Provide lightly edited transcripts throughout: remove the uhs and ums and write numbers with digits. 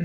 I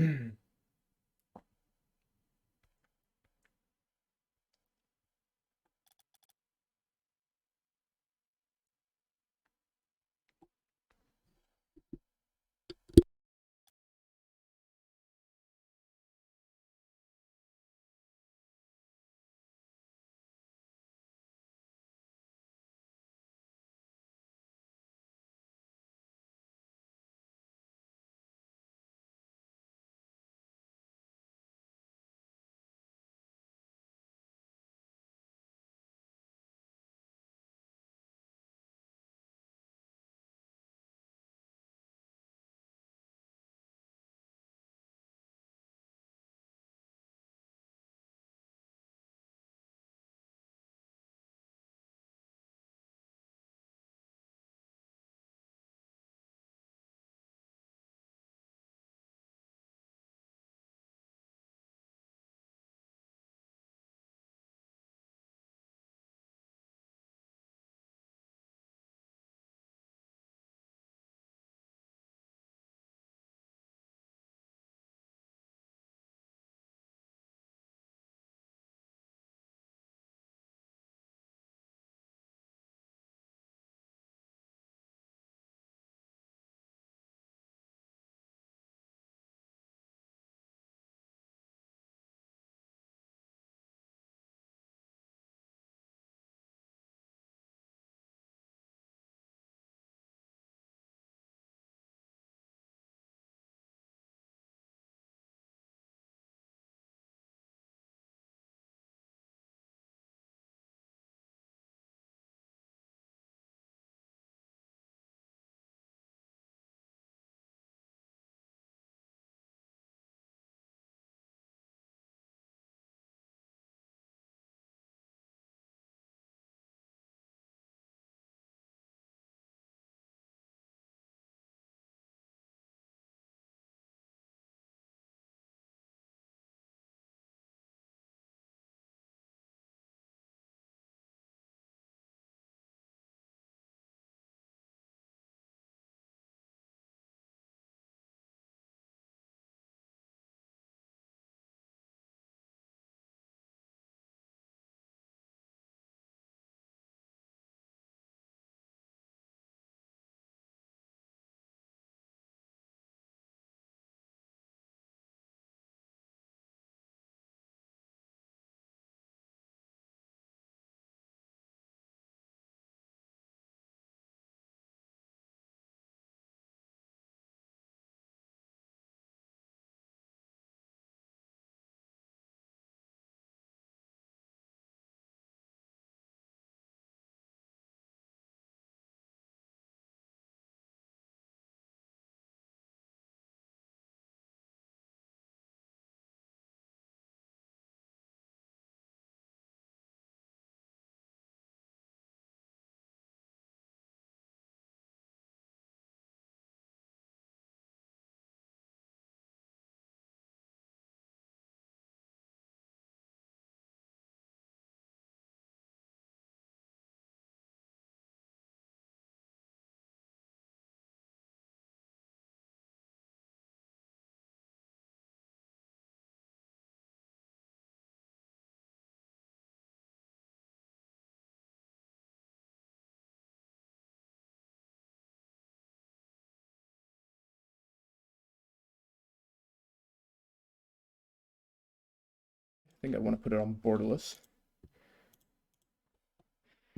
think I want to put it on borderless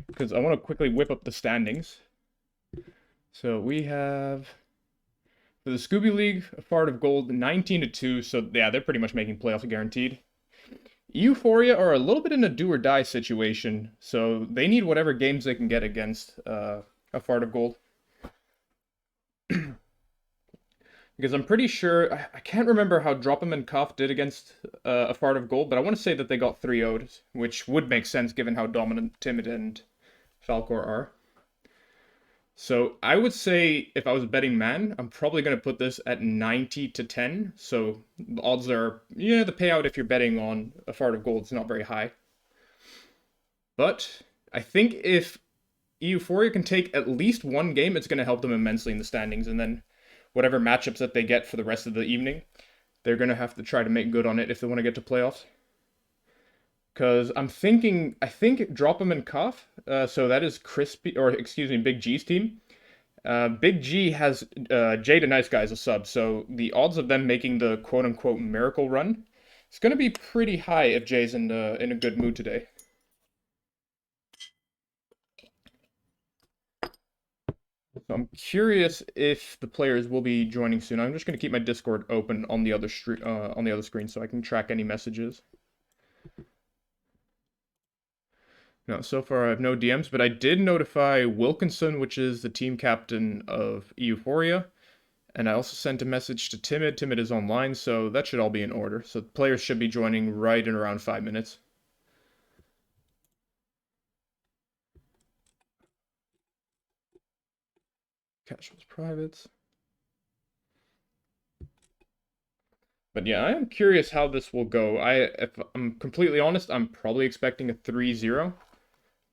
because I want to quickly whip up the standings. So we have for the Scooby League, a Fart of Gold, 19-2. So yeah, they're pretty much making playoffs guaranteed. Euphoria are a little bit in a do or die situation, so they need whatever games they can get against a Fart of Gold. Because I'm pretty sure I can't remember how Drop 'em and Cuff did against a Fart of Gold, but I want to say that they got 3-0'd, which would make sense given how dominant Timid and Falcor are. So I would say if I was a betting man, I'm probably going to put this at 90-10. So the odds are, yeah, the payout if you're betting on a Fart of Gold is not very high. But I think if Euphoria can take at least one game, it's going to help them immensely in the standings. And then whatever matchups that they get for the rest of the evening, they're going to have to try to make good on it if they want to get to playoffs. Because I'm thinking, I think Drop'em and Cuff, so that is Big G's team. Big G has Jay the Nice Guy as a sub, so the odds of them making the quote-unquote miracle run is going to be pretty high if Jay's in a good mood today. So I'm curious if the players will be joining soon. I'm just going to keep my Discord open on the other screen so I can track any messages. No, so far I have no DMs, but I did notify Wilkinson, which is the team captain of Euphoria, and I also sent a message to Timid. Timid is online, so that should all be in order. So the players should be joining right in around 5 minutes. Casuals privates. But yeah, I am curious how this will go. If I'm completely honest, I'm probably expecting a 3-0.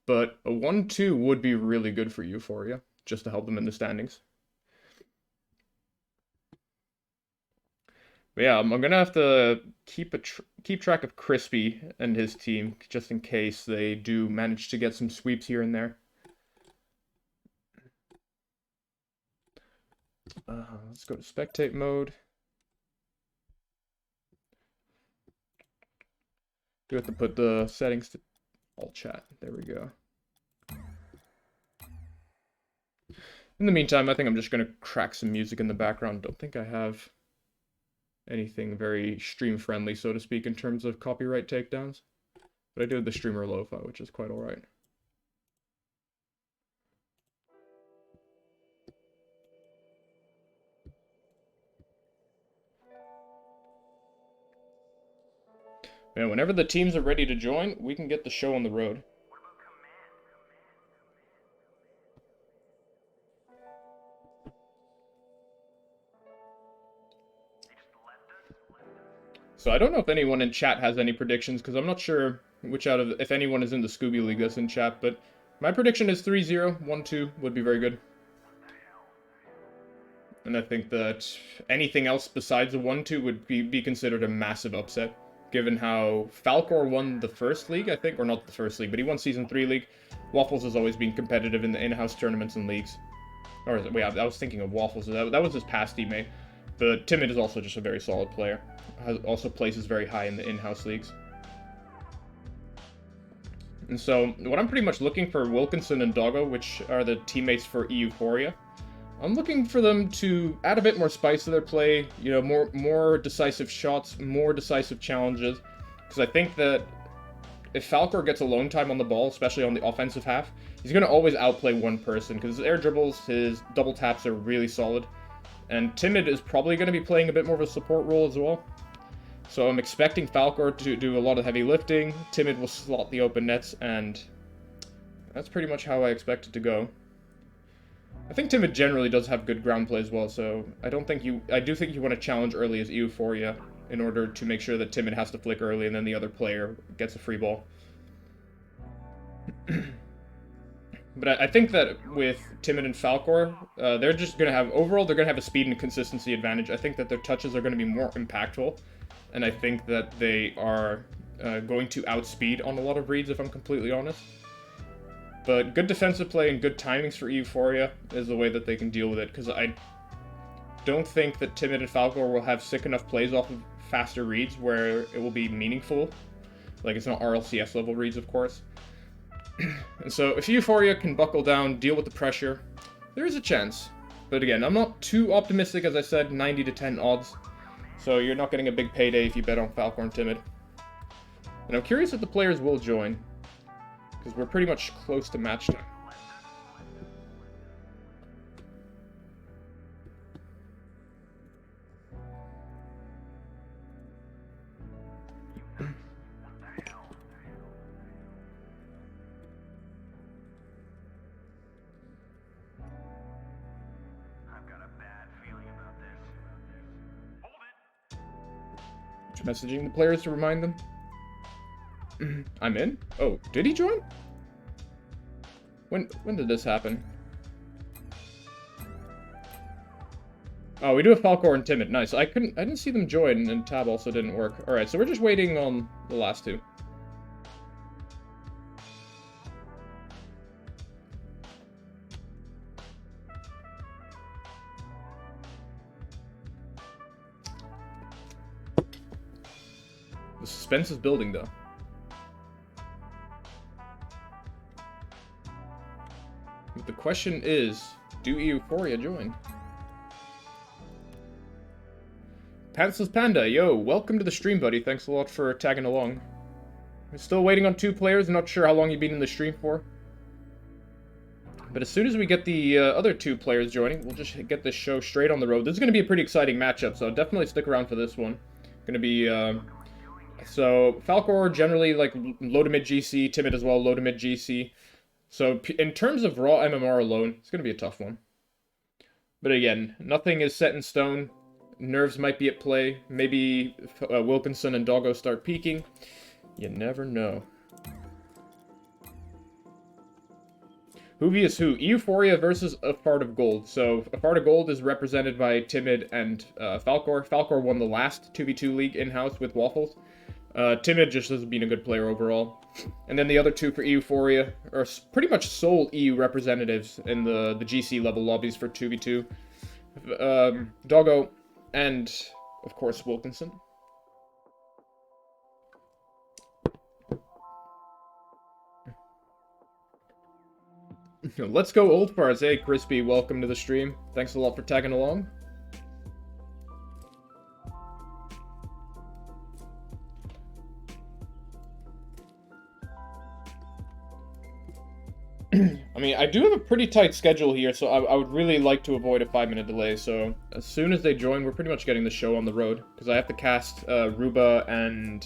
But a 1-2 would be really good for Euphoria, just to help them in the standings. But yeah, I'm gonna have to keep track of Crispy and his team, just in case they do manage to get some sweeps here and there. Let's go to spectate mode. Do have to put the settings to all chat. There we go. In the meantime, I think I'm just going to crack some music in the background. Don't think I have anything very stream friendly, so to speak, in terms of copyright takedowns. But I do have the streamer lo-fi, which is quite alright. Yeah, whenever the teams are ready to join, we can get the show on the road. So I don't know if anyone in chat has any predictions, because I'm not sure if anyone is in the Scooby League that's in chat, but my prediction is 3-0, 1-2 would be very good. And I think that anything else besides a 1-2 would be considered a massive upset, given how Falcor won the first league, I think, or not the first league, but he won Season 3 league. Waffles has always been competitive in the in-house tournaments and leagues. Or, wait, I was thinking of Waffles, that was his past teammate. But Timid is also just a very solid player. Also places very high in the in-house leagues. And so, what I'm pretty much looking for Wilkinson and Doggo, which are the teammates for Euphoria, I'm looking for them to add a bit more spice to their play, you know, more decisive shots, more decisive challenges, because I think that if Falcor gets alone time on the ball, especially on the offensive half, he's going to always outplay one person, because his air dribbles, his double taps are really solid, and Timid is probably going to be playing a bit more of a support role as well. So I'm expecting Falcor to do a lot of heavy lifting, Timid will slot the open nets, and that's pretty much how I expect it to go. I think Timid generally does have good ground play as well, so I do think you want to challenge early as Euphoria in order to make sure that Timid has to flick early and then the other player gets a free ball. But I think that with Timid and Falcor, they're just going to have, overall, they're going to have a speed and consistency advantage. I think that their touches are going to be more impactful, and I think that they are going to outspeed on a lot of reads, if I'm completely honest. But good defensive play and good timings for Euphoria is the way that they can deal with it, because I don't think that Timid and Falcor will have sick enough plays off of faster reads where it will be meaningful. Like, it's not RLCS level reads, of course. And so, if Euphoria can buckle down, deal with the pressure, there is a chance. But again, I'm not too optimistic, as I said, 90 to 10 odds. So you're not getting a big payday if you bet on Falcor and Timid. And I'm curious if the players will join, because we're pretty much close to match time. Messaging the players to remind them. I'm in? Oh, did he join? When did this happen? Oh, we do have Falcor and Timid. Nice. I didn't see them join, and Tab also didn't work. Alright, so we're just waiting on the last two. The suspense is building, though. But the question is, do Euphoria join? Pantsless Panda, yo, welcome to the stream, buddy. Thanks a lot for tagging along. We're still waiting on 2 players. Not sure how long you've been in the stream for. But as soon as we get the other 2 players joining, we'll just get this show straight on the road. This is going to be a pretty exciting matchup, so definitely stick around for this one. Going to be... So, Falcor generally, like, low to mid GC, Timid as well, low to mid GC. So, in terms of raw MMR alone, it's going to be a tough one. But again, nothing is set in stone. Nerves might be at play. Maybe Wilkinson and Doggo start peaking. You never know. Who vs who? Euphoria versus A Fart of Gold. So, A Fart of Gold is represented by Timid and Falcor. Falcor won the last 2v2 league in-house with Waffles. Timid just has been a good player overall. And then the other 2 for Euphoria are pretty much sole EU representatives in the GC level lobbies for 2v2. Doggo and, of course, Wilkinson. Let's go Old Farts. Hey, Crispy, welcome to the stream. Thanks a lot for tagging along. I mean, I do have a pretty tight schedule here, so I would really like to avoid a 5-minute delay. So as soon as they join, we're pretty much getting the show on the road. Because I have to cast Ruba and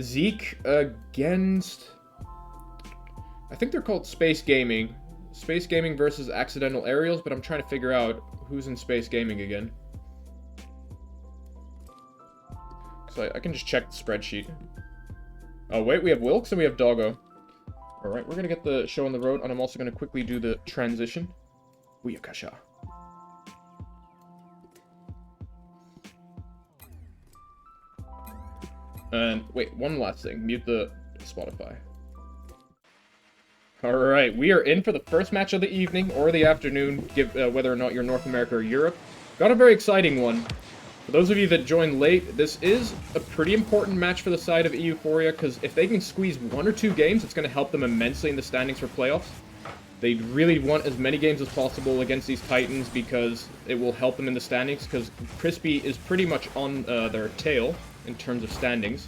Zeke against... I think they're called Space Gaming. Space Gaming versus Accidental Aerials, but I'm trying to figure out who's in Space Gaming again. So I can just check the spreadsheet. Oh, wait, we have Wilkes and we have Doggo. Alright, we're gonna get the show on the road, and I'm also gonna quickly do the transition. Uyakasha. And wait, one last thing. Mute the Spotify. Alright, we are in for the first match of the evening or the afternoon, whether or not you're North America or Europe. Got a very exciting one. For those of you that joined late, this is a pretty important match for the side of Euphoria, because if they can squeeze 1 or 2 games, it's going to help them immensely in the standings for playoffs. They really want as many games as possible against these Titans, because it will help them in the standings, because Crispy is pretty much on their tail in terms of standings.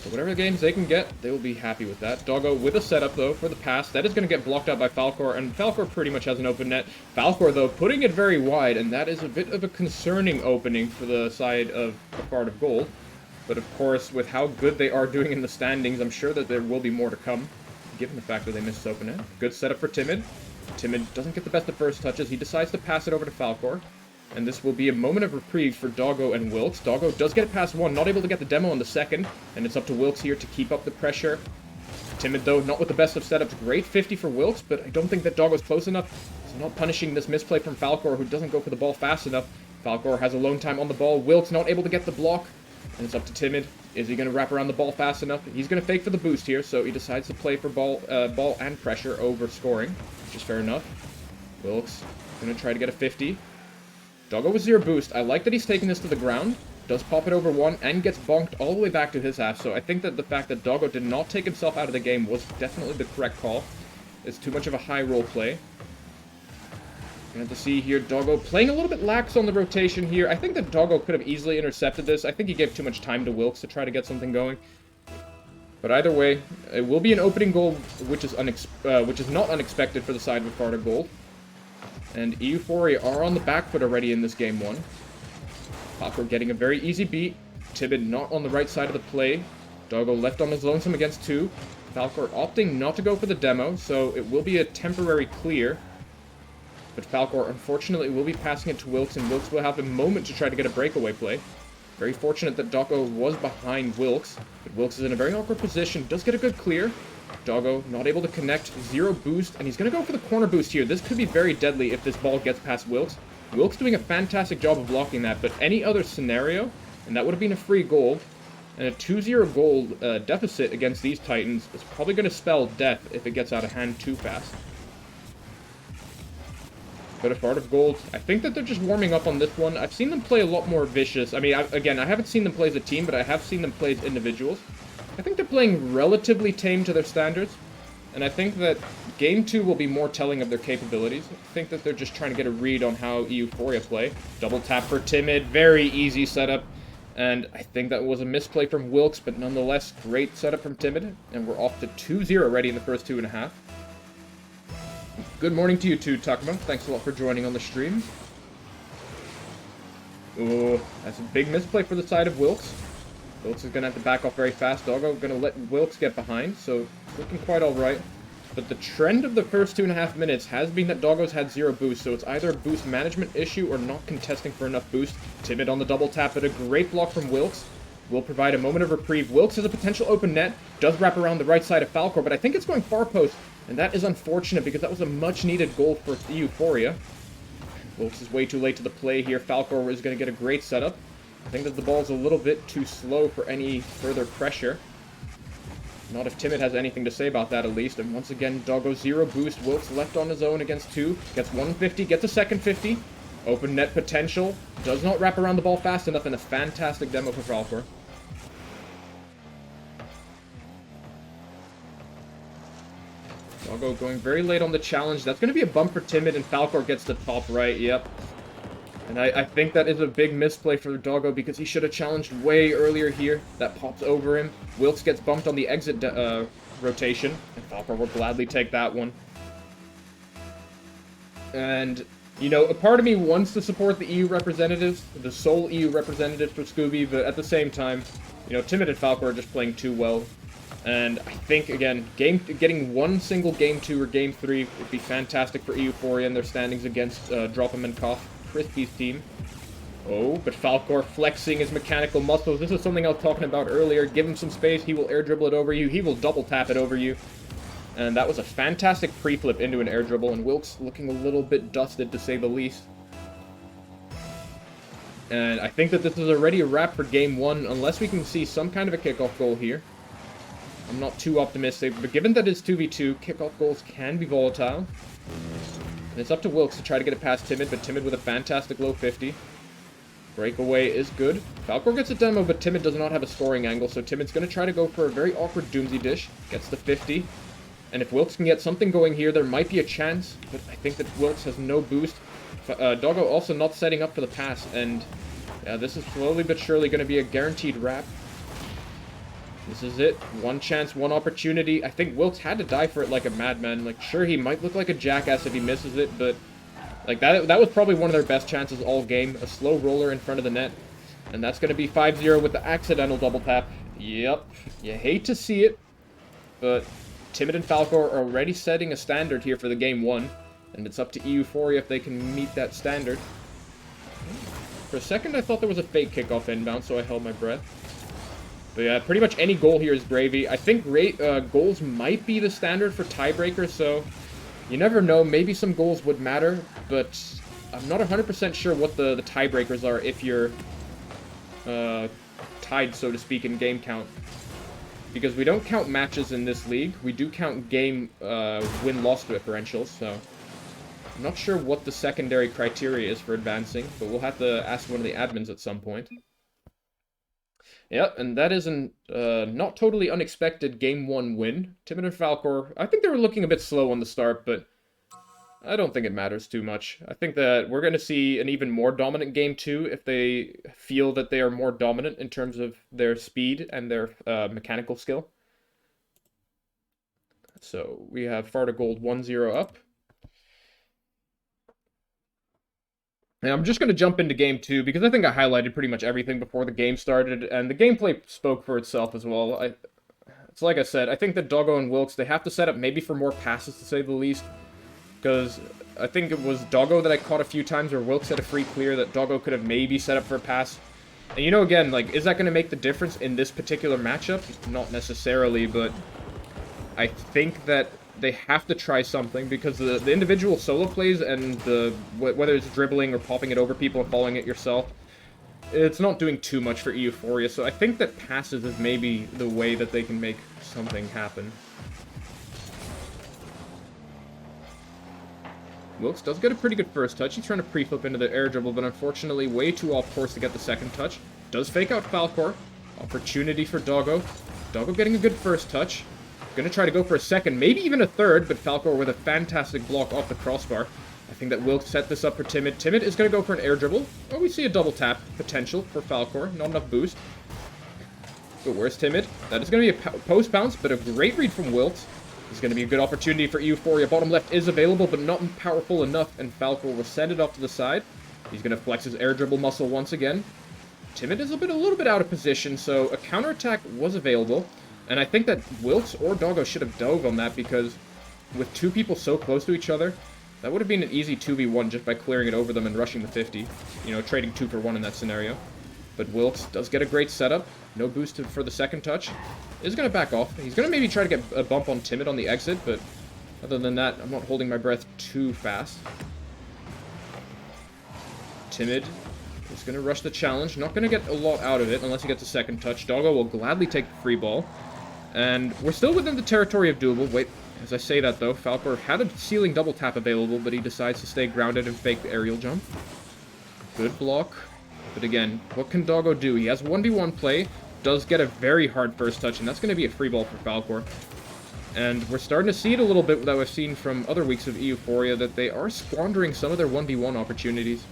So whatever games they can get, they will be happy with that. Doggo with a setup, though, for the pass. That is going to get blocked out by Falcor, and Falcor pretty much has an open net. Falcor, though, putting it very wide, and that is a bit of a concerning opening for the side of A Fart of Gold. But, of course, with how good they are doing in the standings, I'm sure that there will be more to come, given the fact that they missed open net. Good setup for Timid. Timid doesn't get the best of first touches. He decides to pass it over to Falcor. And this will be a moment of reprieve for Doggo and Wilkes. Doggo does get it past 1, not able to get the demo on the second. And it's up to Wilkes here to keep up the pressure. Timid, though, not with the best of setups. Great 50 for Wilkes, but I don't think that Doggo's close enough. He's not punishing this misplay from Falcor, who doesn't go for the ball fast enough. Falcor has alone time on the ball. Wilkes not able to get the block. And it's up to Timid. Is he going to wrap around the ball fast enough? He's going to fake for the boost here, so he decides to play for ball and pressure over scoring, which is fair enough. Wilkes going to try to get a 50. Doggo with 0 boost. I like that he's taking this to the ground. Does pop it over 1 and gets bonked all the way back to his half. So I think that the fact that Doggo did not take himself out of the game was definitely the correct call. It's too much of a high roll play. You have to see here Doggo playing a little bit lax on the rotation here. I think that Doggo could have easily intercepted this. I think he gave too much time to Wilkes to try to get something going. But either way, it will be an opening goal, which is not unexpected for the side of A Fart of Gold. And Euphoria are on the back foot already in this game 1. Falcor getting a very easy beat. Timid not on the right side of the play. Doggo left on his lonesome against 2. Falcor opting not to go for the demo, so it will be a temporary clear. But Falcor, unfortunately, will be passing it to Wilkes, and Wilkes will have a moment to try to get a breakaway play. Very fortunate that Doggo was behind Wilkes, but Wilkes is in a very awkward position. Does get a good clear. Doggo not able to connect, 0 boost, and he's going to go for the corner boost here. This could be very deadly if this ball gets past Wilkes. Wilkes doing a fantastic job of blocking that, but any other scenario, and that would have been a free goal, and a 2-0 goal deficit against these Titans is probably going to spell death if it gets out of hand too fast. But a Heart of Gold, I think that they're just warming up on this one. I've seen them play a lot more vicious. I mean, again, I haven't seen them play as a team, but I have seen them play as individuals. I think they're playing relatively tame to their standards, and I think that Game 2 will be more telling of their capabilities. I think that they're just trying to get a read on how Euphoria play. Double tap for Timid, very easy setup, and I think that was a misplay from Wilkes, but nonetheless, great setup from Timid, and we're off to 2-0 already in the first 2.5. Good morning to you too, Takuma. Thanks a lot for joining on the stream. Ooh, that's a big misplay for the side of Wilkes. Wilkes is going to have to back off very fast. Doggo going to let Wilkes get behind, so it's looking quite alright. But the trend of the first 2.5 minutes has been that Doggo's had 0 boost, so it's either a boost management issue or not contesting for enough boost. Timid on the double tap, but a great block from Wilkes will provide a moment of reprieve. Wilkes has a potential open net, does wrap around the right side of Falcor, but I think it's going far post. And that is unfortunate because that was a much-needed goal for Euphoria. Wilkes is way too late to the play here. Falcor is going to get a great setup. I think that the ball's a little bit too slow for any further pressure. Not if Timid has anything to say about that, at least. And once again, Doggo 0 boost. Wilkes left on his own against 2. Gets 150, gets a second 50. Open net potential. Does not wrap around the ball fast enough, and a fantastic demo for Falcor. Doggo going very late on the challenge. That's going to be a bump for Timid, and Falcor gets the top right. Yep. And I think that is a big misplay for Doggo because he should have challenged way earlier here. That pops over him. Wilkes gets bumped on the exit rotation, and Falcor will gladly take that one. And, you know, a part of me wants to support the EU representatives, the sole EU representatives for Scooby, but at the same time, you know, Timid and Falcor are just playing too well. And I think, again, getting one single Game 2 or Game 3 would be fantastic for Euphoria and their standings against Drop'em and Koff, Crispy's team. Oh, but Falcor flexing his mechanical muscles. This is something I was talking about earlier. Give him some space, he will air dribble it over you, he will double tap it over you. And that was a fantastic pre-flip into an air dribble, and Wilkes looking a little bit dusted, to say the least. And I think that this is already a wrap for Game 1, unless we can see some kind of a kickoff goal here. I'm not too optimistic, but given that it's 2v2, kickoff goals can be volatile. And it's up to Wilkes to try to get it past Timid, but Timid with a fantastic low 50. Breakaway is good. Falcor gets a demo, but Timid does not have a scoring angle, so Timid's going to try to go for a very awkward Doomsy dish. Gets the 50. And if Wilkes can get something going here, there might be a chance, but I think that Wilkes has no boost. Doggo also not setting up for the pass, and yeah, this is slowly but surely going to be a guaranteed wrap. This is it. One chance, one opportunity. I think Wilkes had to die for it like a madman. Like, sure, he might look like a jackass if he misses it, but like that was probably one of their best chances all game. A slow roller in front of the net. And that's going to be 5-0 with the accidental double tap. Yep. You hate to see it, but Timid and Falcor are already setting a standard here for the Game 1. And it's up to Euphoria if they can meet that standard. For a second, I thought there was a fake kickoff inbound, so I held my breath. But yeah, pretty much any goal here is gravy. I think goals might be the standard for tiebreakers, so you never know. Maybe some goals would matter, but I'm not 100% sure what the tiebreakers are if you're tied, so to speak, in game count. Because we don't count matches in this league. We do count game win-loss differentials, so I'm not sure what the secondary criteria is for advancing, but we'll have to ask one of the admins at some point. Yep, and that is an not totally unexpected Game 1 win. Timid and Falcor, I think they were looking a bit slow on the start, but I don't think it matters too much. I think that we're going to see an even more dominant Game 2 if they feel that they are more dominant in terms of their speed and their mechanical skill. So we have Heart of Gold 1-0 up. And I'm just going to jump into Game 2, because I think I highlighted pretty much everything before the game started, and the gameplay spoke for itself as well. It's like I said, I think that Doggo and Wilkes, they have to set up maybe for more passes, to say the least, because I think it was Doggo that I caught a few times where Wilkes had a free clear that Doggo could have maybe set up for a pass. And you know, again, like, is that going to make the difference in this particular matchup? Not necessarily, but I think that they have to try something, because the individual solo plays and whether it's dribbling or popping it over people and following it yourself, it's not doing too much for euphoria, so I think that passes is maybe the way that they can make something happen. Wilkes does get a pretty good first touch. He's trying to pre-flip into the air dribble, but unfortunately way too off course to get the second touch. Does fake out Falcor. Opportunity for Doggo. Doggo getting a good first touch. Gonna try to go for a second, maybe even a third, but Falcor with a fantastic block off the crossbar. I think that Wilkes set this up for Timid. Timid is gonna go for an air dribble. Oh, we see a double tap potential for Falcor. Not enough boost. But where's Timid? That is gonna be a post bounce, but a great read from Wilkes. This is going to be a good opportunity for Euphoria. Bottom left is available, but not powerful enough, and Falcor will send it off to the side. He's going to flex his air dribble muscle once again. Timid is a little bit out of position, so a counterattack was available, and I think that Wilkes or Doggo should have dove on that, because with two people so close to each other, that would have been an easy 2v1 just by clearing it over them and rushing the 50. You know, trading 2 for 1 in that scenario. But Wilkes does get a great setup. No boost for the second touch. Is going to back off. He's going to maybe try to get a bump on Timid on the exit, but other than that, I'm not holding my breath too fast. Timid is going to rush the challenge. Not going to get a lot out of it unless he gets a second touch. Doggo will gladly take the free ball. And we're still within the territory of doable. Wait, as I say that though, Falcor had a ceiling double tap available, but he decides to stay grounded and fake the aerial jump. Good block. But again, what can Doggo do? He has 1v1 play, does get a very hard first touch, and that's going to be a free ball for Falcor. And we're starting to see it a little bit that I've seen from other weeks of Euphoria, that they are squandering some of their 1v1 opportunities.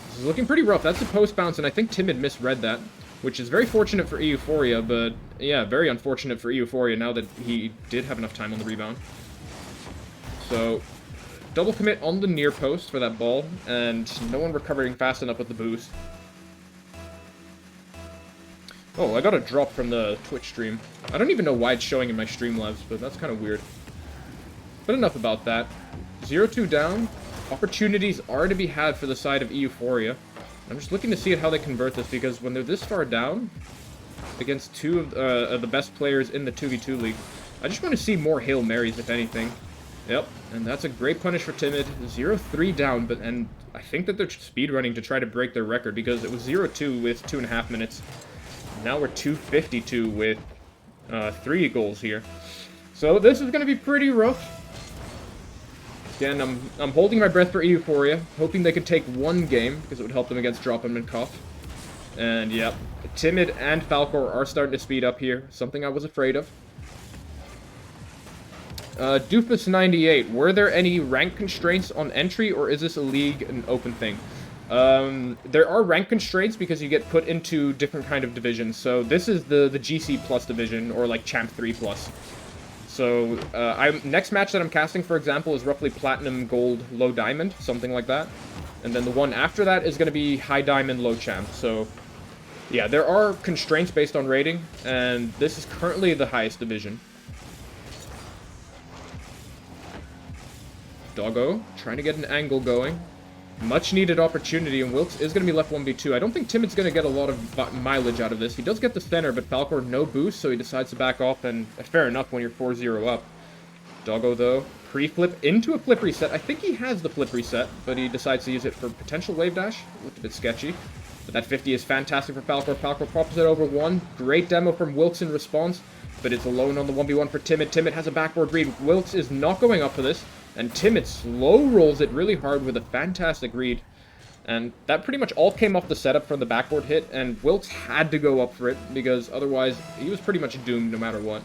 This is looking pretty rough. That's a post bounce, and I think Timid misread that, which is very fortunate for Euphoria, but yeah, very unfortunate for Euphoria now that he did have enough time on the rebound. So, double commit on the near post for that ball, and no one recovering fast enough with the boost. Oh, I got a drop from the Twitch stream. I don't even know why it's showing in my Streamlabs, but that's kind of weird. But enough about that. 0-2 down. Opportunities are to be had for the side of Euphoria. I'm just looking to see how they convert this, because when they're this far down against two of the best players in the 2v2 league, I just want to see more Hail Marys, if anything. Yep, and that's a great punish for Timid. 0-3 down, and I think that they're speedrunning to try to break their record, because it was 0-2 with 2.5 minutes. Now we're 2:52 with 3 goals here. So this is going to be pretty rough. Again, I'm holding my breath for Euphoria, hoping they could take one game, because it would help them against Drop'em and Cuff. And yeah, Timid and Falcor are starting to speed up here, something I was afraid of. Doofus98, were there any rank constraints on entry, or is this a league an open thing? There are rank constraints because you get put into different kind of divisions. So this is the GC plus division, or like Champ 3 plus. So next match that I'm casting, for example, is roughly Platinum, Gold, Low Diamond, something like that. And then the one after that is going to be High Diamond, Low Champ. So yeah, there are constraints based on rating, and this is currently the highest division. Doggo trying to get an angle going. Much needed opportunity, and Wilkes is going to be left 1v2. I don't think Timid's going to get a lot of mileage out of this. He does get the center, but Falcor no boost, so he decides to back off, and fair enough when you're 4-0 up. Doggo, though, pre-flip into a flip reset. I think he has the flip reset, but he decides to use it for potential wave dash. Looked a bit sketchy. But that 50 is fantastic for Falcor. Falcor pops it over 1. Great demo from Wilkes in response, but it's alone on the 1v1 for Timid. Timid has a backboard read. Wilkes is not going up for this. And Timid slow rolls it really hard with a fantastic read. And that pretty much all came off the setup from the backboard hit, and Wilkes had to go up for it, because otherwise he was pretty much doomed no matter what.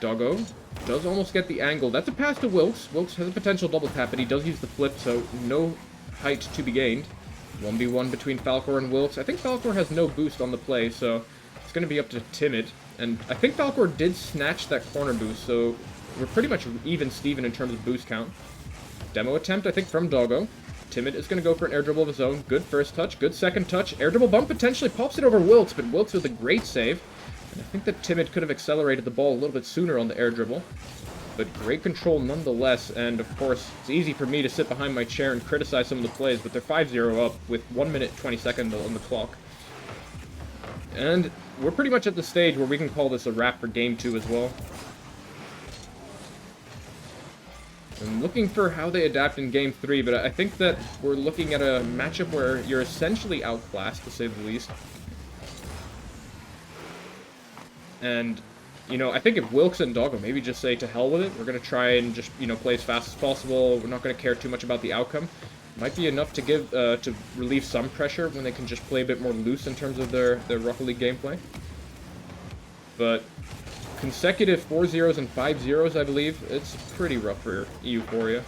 Doggo does almost get the angle. That's a pass to Wilkes. Wilkes has a potential double tap, but he does use the flip, so no height to be gained. 1v1 between Falcor and Wilkes. I think Falcor has no boost on the play, so it's going to be up to Timid. And I think Falcor did snatch that corner boost, so we're pretty much even Steven in terms of boost count. Demo attempt, I think, from Doggo. Timid is going to go for an air dribble of his own. Good first touch, good second touch. Air dribble bump potentially pops it over Wilkes, but Wilkes with a great save. And I think that Timid could have accelerated the ball a little bit sooner on the air dribble. But great control nonetheless, and of course, it's easy for me to sit behind my chair and criticize some of the plays, but they're 5-0 up with 1 minute 20 seconds on the clock. And we're pretty much at the stage where we can call this a wrap for Game 2 as well. I'm looking for how they adapt in Game 3, but I think that we're looking at a matchup where you're essentially outclassed, to say the least. And, you know, I think if Wilkes and Doggo maybe just say to hell with it, we're going to try and just, you know, play as fast as possible. We're not going to care too much about the outcome. Might be enough to give, to relieve some pressure when they can just play a bit more loose in terms of their Rocket League gameplay. But consecutive 4-0s and 5-0s, I believe, it's pretty rough for Euphoria.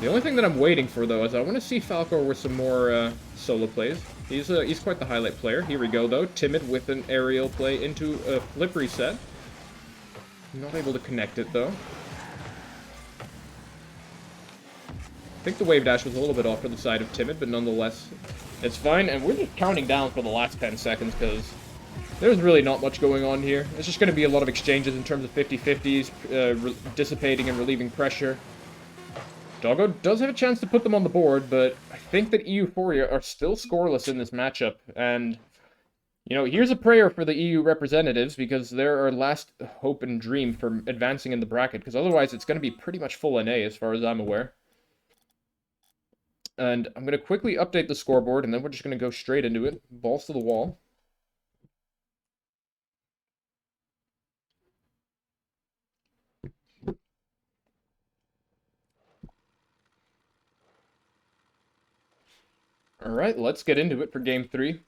The only thing that I'm waiting for, though, is I want to see Falcor with some more solo plays. He's quite the highlight player. Here we go, though. Timid with an aerial play into a flip reset. Not able to connect it, though. I think the wave dash was a little bit off for the side of Timid, but nonetheless, it's fine. And we're just counting down for the last 10 seconds, because there's really not much going on here. It's just going to be a lot of exchanges in terms of 50-50s, dissipating and relieving pressure. Doggo does have a chance to put them on the board, but I think that Euphoria are still scoreless in this matchup. And, you know, here's a prayer for the EU representatives, because they're our last hope and dream for advancing in the bracket, because otherwise it's going to be pretty much full NA as far as I'm aware. And I'm going to quickly update the scoreboard, and then we're just going to go straight into it. Balls to the wall. Alright, let's get into it for Game 3.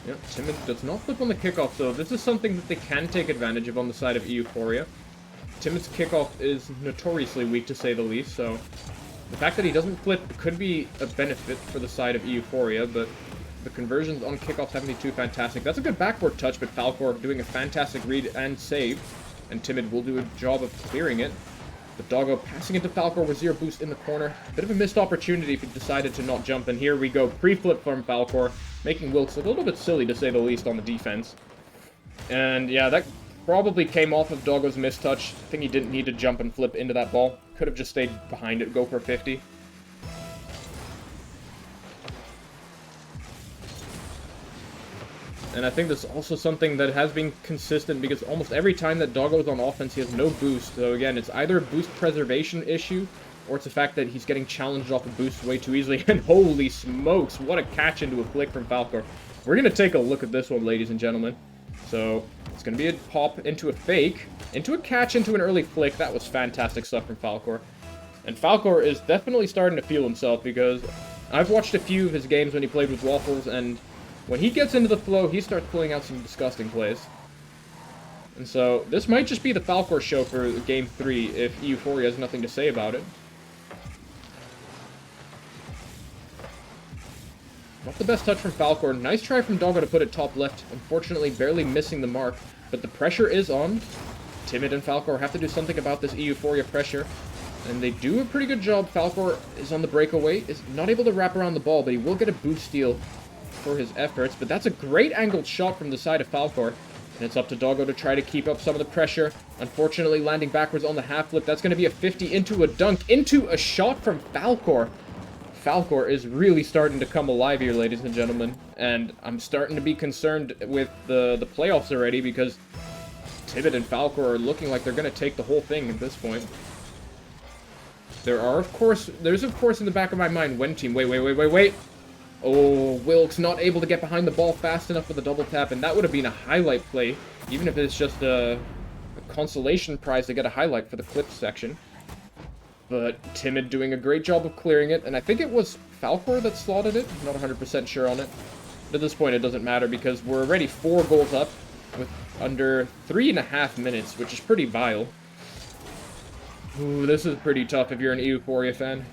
Yep, Timid does not flip on the kickoff, so this is something that they can take advantage of on the side of Euphoria. Timid's kickoff is notoriously weak, to say the least, so the fact that he doesn't flip could be a benefit for the side of Euphoria, but the conversions on kickoffs haven't been too fantastic. That's a good backboard touch, but Falcor doing a fantastic read and save, and Timid will do a job of clearing it. But Doggo passing into Falcor with 0 boost in the corner. Bit of a missed opportunity if he decided to not jump, and here we go. Pre-flip from Falcor, making Wilkes look a little bit silly, to say the least, on the defense. And yeah, that probably came off of Doggo's mistouch. I think he didn't need to jump and flip into that ball. Could have just stayed behind it, go for 50. And I think that's also something that has been consistent, because almost every time that Doggo's on offense, he has no boost. So again, it's either a boost preservation issue, or it's the fact that he's getting challenged off of boosts way too easily. And holy smokes, what a catch into a flick from Falcor. We're going to take a look at this one, ladies and gentlemen. So it's going to be a pop into a fake, into a catch, into an early flick. That was fantastic stuff from Falcor. And Falcor is definitely starting to feel himself, because I've watched a few of his games when he played with Waffles, and when he gets into the flow, he starts pulling out some disgusting plays. And so, this might just be the Falcor show for Game 3 if Euphoria has nothing to say about it. Not the best touch from Falcor. Nice try from Doggo to put it top left. Unfortunately, barely missing the mark. But the pressure is on. Timid and Falcor have to do something about this Euphoria pressure. And they do a pretty good job. Falcor is on the breakaway. Is not able to wrap around the ball, but he will get a boost steal for his efforts. But that's a great angled shot from the side of Falcor. And it's up to Doggo to try to keep up some of the pressure. Unfortunately, landing backwards on the half flip. That's going to be a 50 into a dunk, into a shot from Falcor. Falcor is really starting to come alive here, ladies and gentlemen. And I'm starting to be concerned with the playoffs already, because Timid and Falcor are looking like they're going to take the whole thing at this point. There's of course in the back of my mind, when team, wait. Oh, Wilkes not able to get behind the ball fast enough for the double tap, and that would have been a highlight play, even if it's just a consolation prize to get a highlight for the clip section. But Timid doing a great job of clearing it, and I think it was Falcor that slotted it. I'm not 100% sure on it. But at this point, it doesn't matter, because we're already 4 goals up with under 3.5 minutes, which is pretty vile. Ooh, this is pretty tough if you're an Euphoria fan.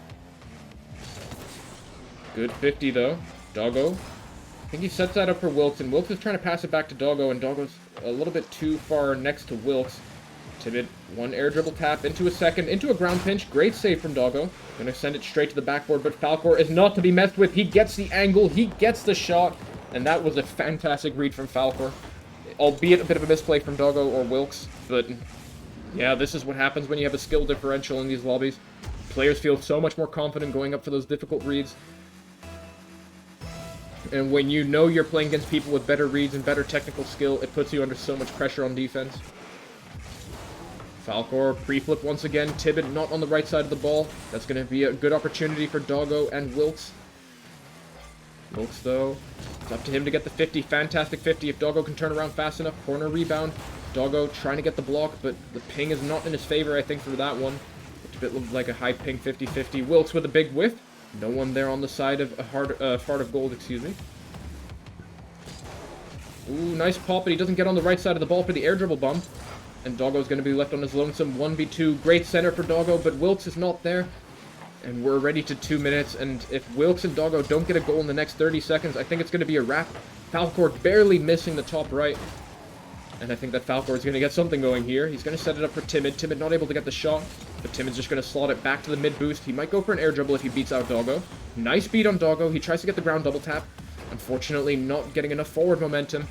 Good 50, though. Doggo. I think he sets that up for Wilkes, and Wilkes is trying to pass it back to Doggo, and Doggo's a little bit too far next to Wilkes. Timid, one air dribble tap into a second, into a ground pinch. Great save from Doggo. Gonna send it straight to the backboard, but Falcor is not to be messed with. He gets the angle, he gets the shot, and that was a fantastic read from Falcor. Albeit a bit of a misplay from Doggo or Wilkes, but Yeah, this is what happens when you have a skill differential in these lobbies. Players feel so much more confident going up for those difficult reads. And when you know you're playing against people with better reads and better technical skill, it puts you under so much pressure on defense. Falcor, pre-flip once again. Tibet not on the right side of the ball. That's going to be a good opportunity for Doggo and Wilkes. Wilkes, though, it's up to him to get the 50. Fantastic 50 if Doggo can turn around fast enough. Corner rebound. Doggo trying to get the block, but the ping is not in his favor, I think, for that one. It looked like a high ping 50-50. Wilkes with a big whiff. No one there on the side of Fart of Gold, excuse me. Ooh, nice pop, but he doesn't get on the right side of the ball for the air dribble bump. And Doggo's going to be left on his lonesome 1v2. Great center for Doggo, but Wilkes is not there. And we're ready to 2 minutes. And if Wilkes and Doggo don't get a goal in the next 30 seconds, I think it's going to be a wrap. Falcor barely missing the top right. And I think that Falcor is going to get something going here. He's going to set it up for Timid. Timid not able to get the shot, but Timid's just going to slot it back to the mid boost. He might go for an air dribble if he beats out Doggo. Nice beat on Doggo. He tries to get the ground double tap. Unfortunately, not getting enough forward momentum.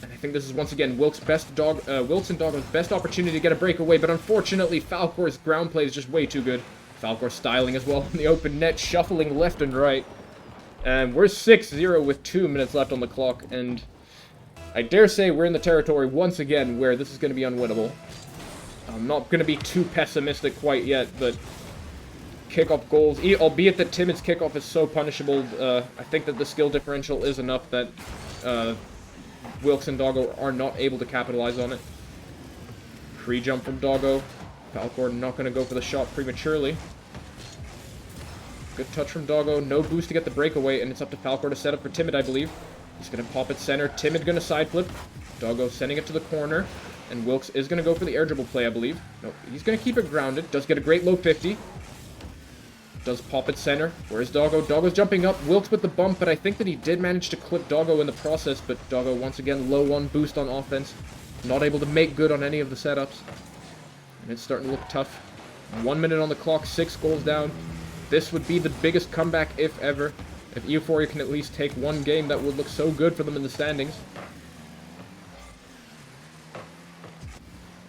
And I think this is once again Wilkes' and Doggo's best opportunity to get a breakaway, but unfortunately, Falcor's ground play is just way too good. Falcor styling as well in the open net, shuffling left and right. And we're 6-0 with 2 minutes left on the clock, and I dare say we're in the territory once again where this is going to be unwinnable. I'm not going to be too pessimistic quite yet, but kickoff goals, albeit that Timid's kickoff is so punishable, I think that the skill differential is enough that Wilkes and Doggo are not able to capitalize on it. Pre-jump from Doggo. Falcor not going to go for the shot prematurely. Good touch from Doggo. No boost to get the breakaway, and it's up to Falcor to set up for Timid, I believe. He's going to pop it center. Timid going to side flip. Doggo sending it to the corner. And Wilkes is going to go for the air dribble play, I believe. No, he's going to keep it grounded. Does get a great low 50. Does pop it center. Where's Doggo? Doggo's jumping up. Wilkes with the bump, but I think that he did manage to clip Doggo in the process. But Doggo, once again, low one boost on offense. Not able to make good on any of the setups. And it's starting to look tough. 1 minute on the clock, 6 goals down. This would be the biggest comeback, if ever. If Euphoria can at least take one game, that would look so good for them in the standings.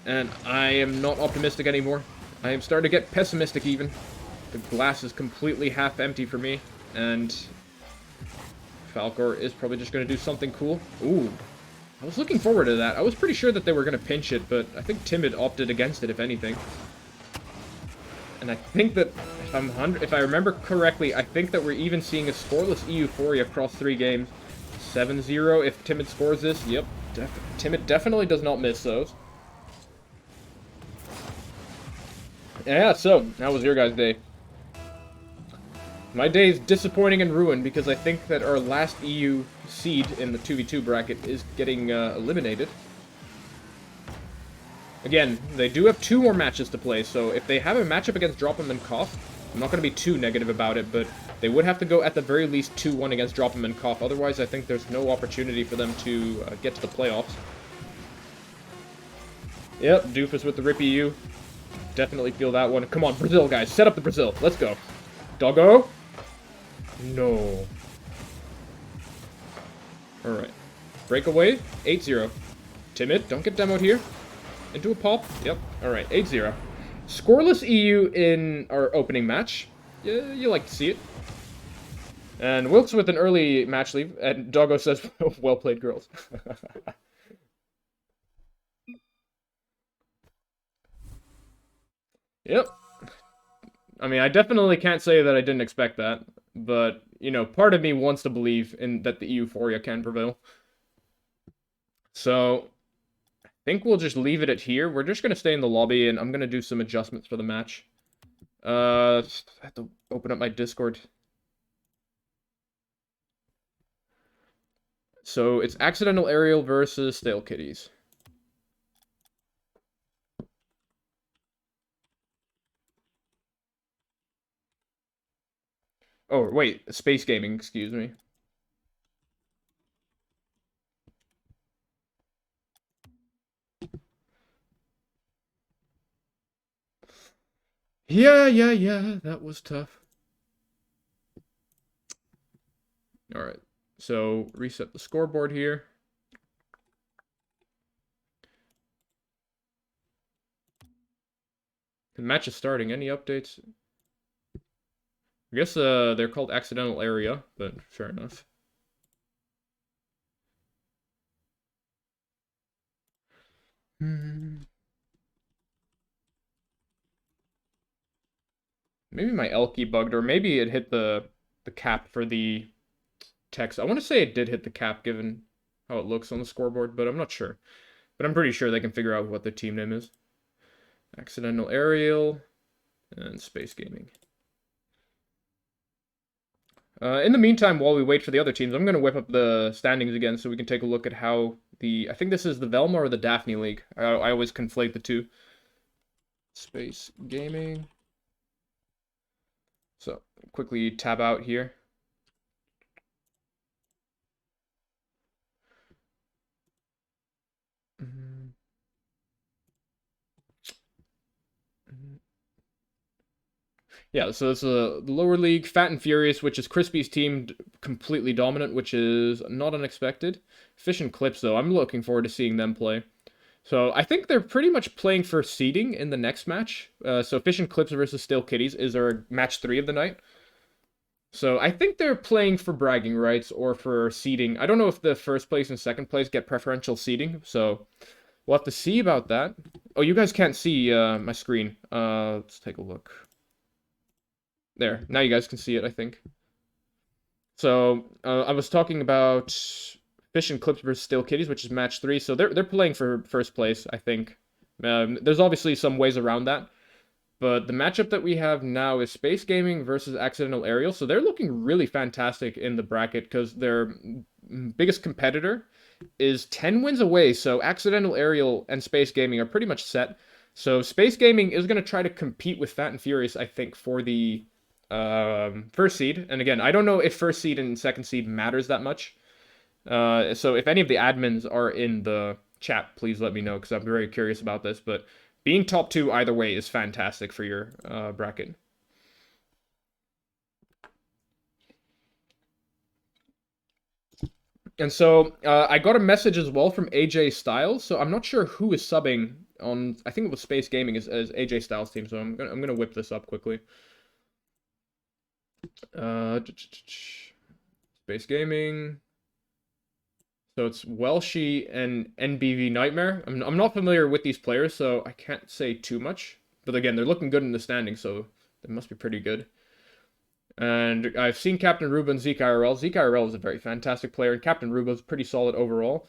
And I am not optimistic anymore. I am starting to get pessimistic even. The glass is completely half empty for me. And Falcor is probably just going to do something cool. Ooh. I was looking forward to that. I was pretty sure that they were going to pinch it, but I think Timid opted against it, if anything. And I think that, if I remember correctly, I think that we're even seeing a scoreless Euphoria across 3 games. 7-0 if Timid scores this. Yep, Timid definitely does not miss those. Yeah, so, how was your guys' day? My day is disappointing and ruined because I think that our last EU seed in the 2v2 bracket is getting eliminated. Again, they do have 2 more matches to play, so if they have a matchup against Drop'em and Koff, I'm not going to be too negative about it, but they would have to go at the very least 2-1 against Drop'em and Koff. Otherwise, I think there's no opportunity for them to get to the playoffs. Yep, Doofus with the Rip EU. Definitely feel that one. Come on, Brazil, guys. Set up the Brazil. Let's go. Doggo? No. Alright. Breakaway. 8-0. Timid. Don't get demoed here. Into a pop. Yep. Alright. 8-0. Scoreless EU in our opening match. Yeah, you like to see it. And Wilkes with an early match leave. And Doggo says, well played, girls. Yep. I mean, I definitely can't say that I didn't expect that. But, you know, part of me wants to believe in that the Euphoria can prevail. So, I think we'll just leave it at here. We're just going to stay in the lobby, and I'm going to do some adjustments for the match. I have to open up my Discord. So, it's Accidental Aerial versus Stale Kitties. Oh, wait. Space Gaming, excuse me. Yeah, that was tough. Alright, so reset the scoreboard here. The match is starting. Any updates? I guess they're called Accidental Area, but fair enough. Maybe my Elky bugged, or maybe it hit the cap for the text. I want to say it did hit the cap given how it looks on the scoreboard, but I'm not sure. But I'm pretty sure they can figure out what the team name is. Accidental Aerial and Space Gaming. In the meantime, while we wait for the other teams, I'm going to whip up the standings again so we can take a look at how the... I think this is the Velma or the Daphne League. I always conflate the two. Space Gaming. So, quickly tab out here. Yeah, so it's a lower league, Fat and Furious, which is Crispy's team, completely dominant, which is not unexpected. Fish and Clips, though, I'm looking forward to seeing them play. So I think they're pretty much playing for seeding in the next match. So Fish and Clips versus Still Kitties is our match 3 of the night. So I think they're playing for bragging rights or for seeding. I don't know if the first place and second place get preferential seeding, so we'll have to see about that. Oh, you guys can't see my screen. Let's take a look. There, now you guys can see it, I think. So I was talking about Fish and Clips versus Still Kitties, which is match 3. So they're playing for first place, I think. There's obviously some ways around that, but the matchup that we have now is Space Gaming versus Accidental Aerial. So they're looking really fantastic in the bracket because their biggest competitor is 10 wins away. So Accidental Aerial and Space Gaming are pretty much set. So Space Gaming is going to try to compete with Fat and Furious, I think, for the first seed. And again, I don't know if first seed and second seed matters that much. So if any of the admins are in the chat, please let me know because I'm very curious about this. But being top 2 either way is fantastic for your bracket. And so I got a message as well from AJ Styles. So I'm not sure who is subbing on. I think it was Space Gaming as AJ Styles' team. So I'm gonna whip this up quickly. Space Gaming. So it's Welshi and NBV Nightmare. I'm not familiar with these players, so I can't say too much. But again, they're looking good in the standing, so they must be pretty good. And I've seen Captain Ruba and Zeke IRL. Zeke IRL is a very fantastic player, and Captain Ruba is pretty solid overall.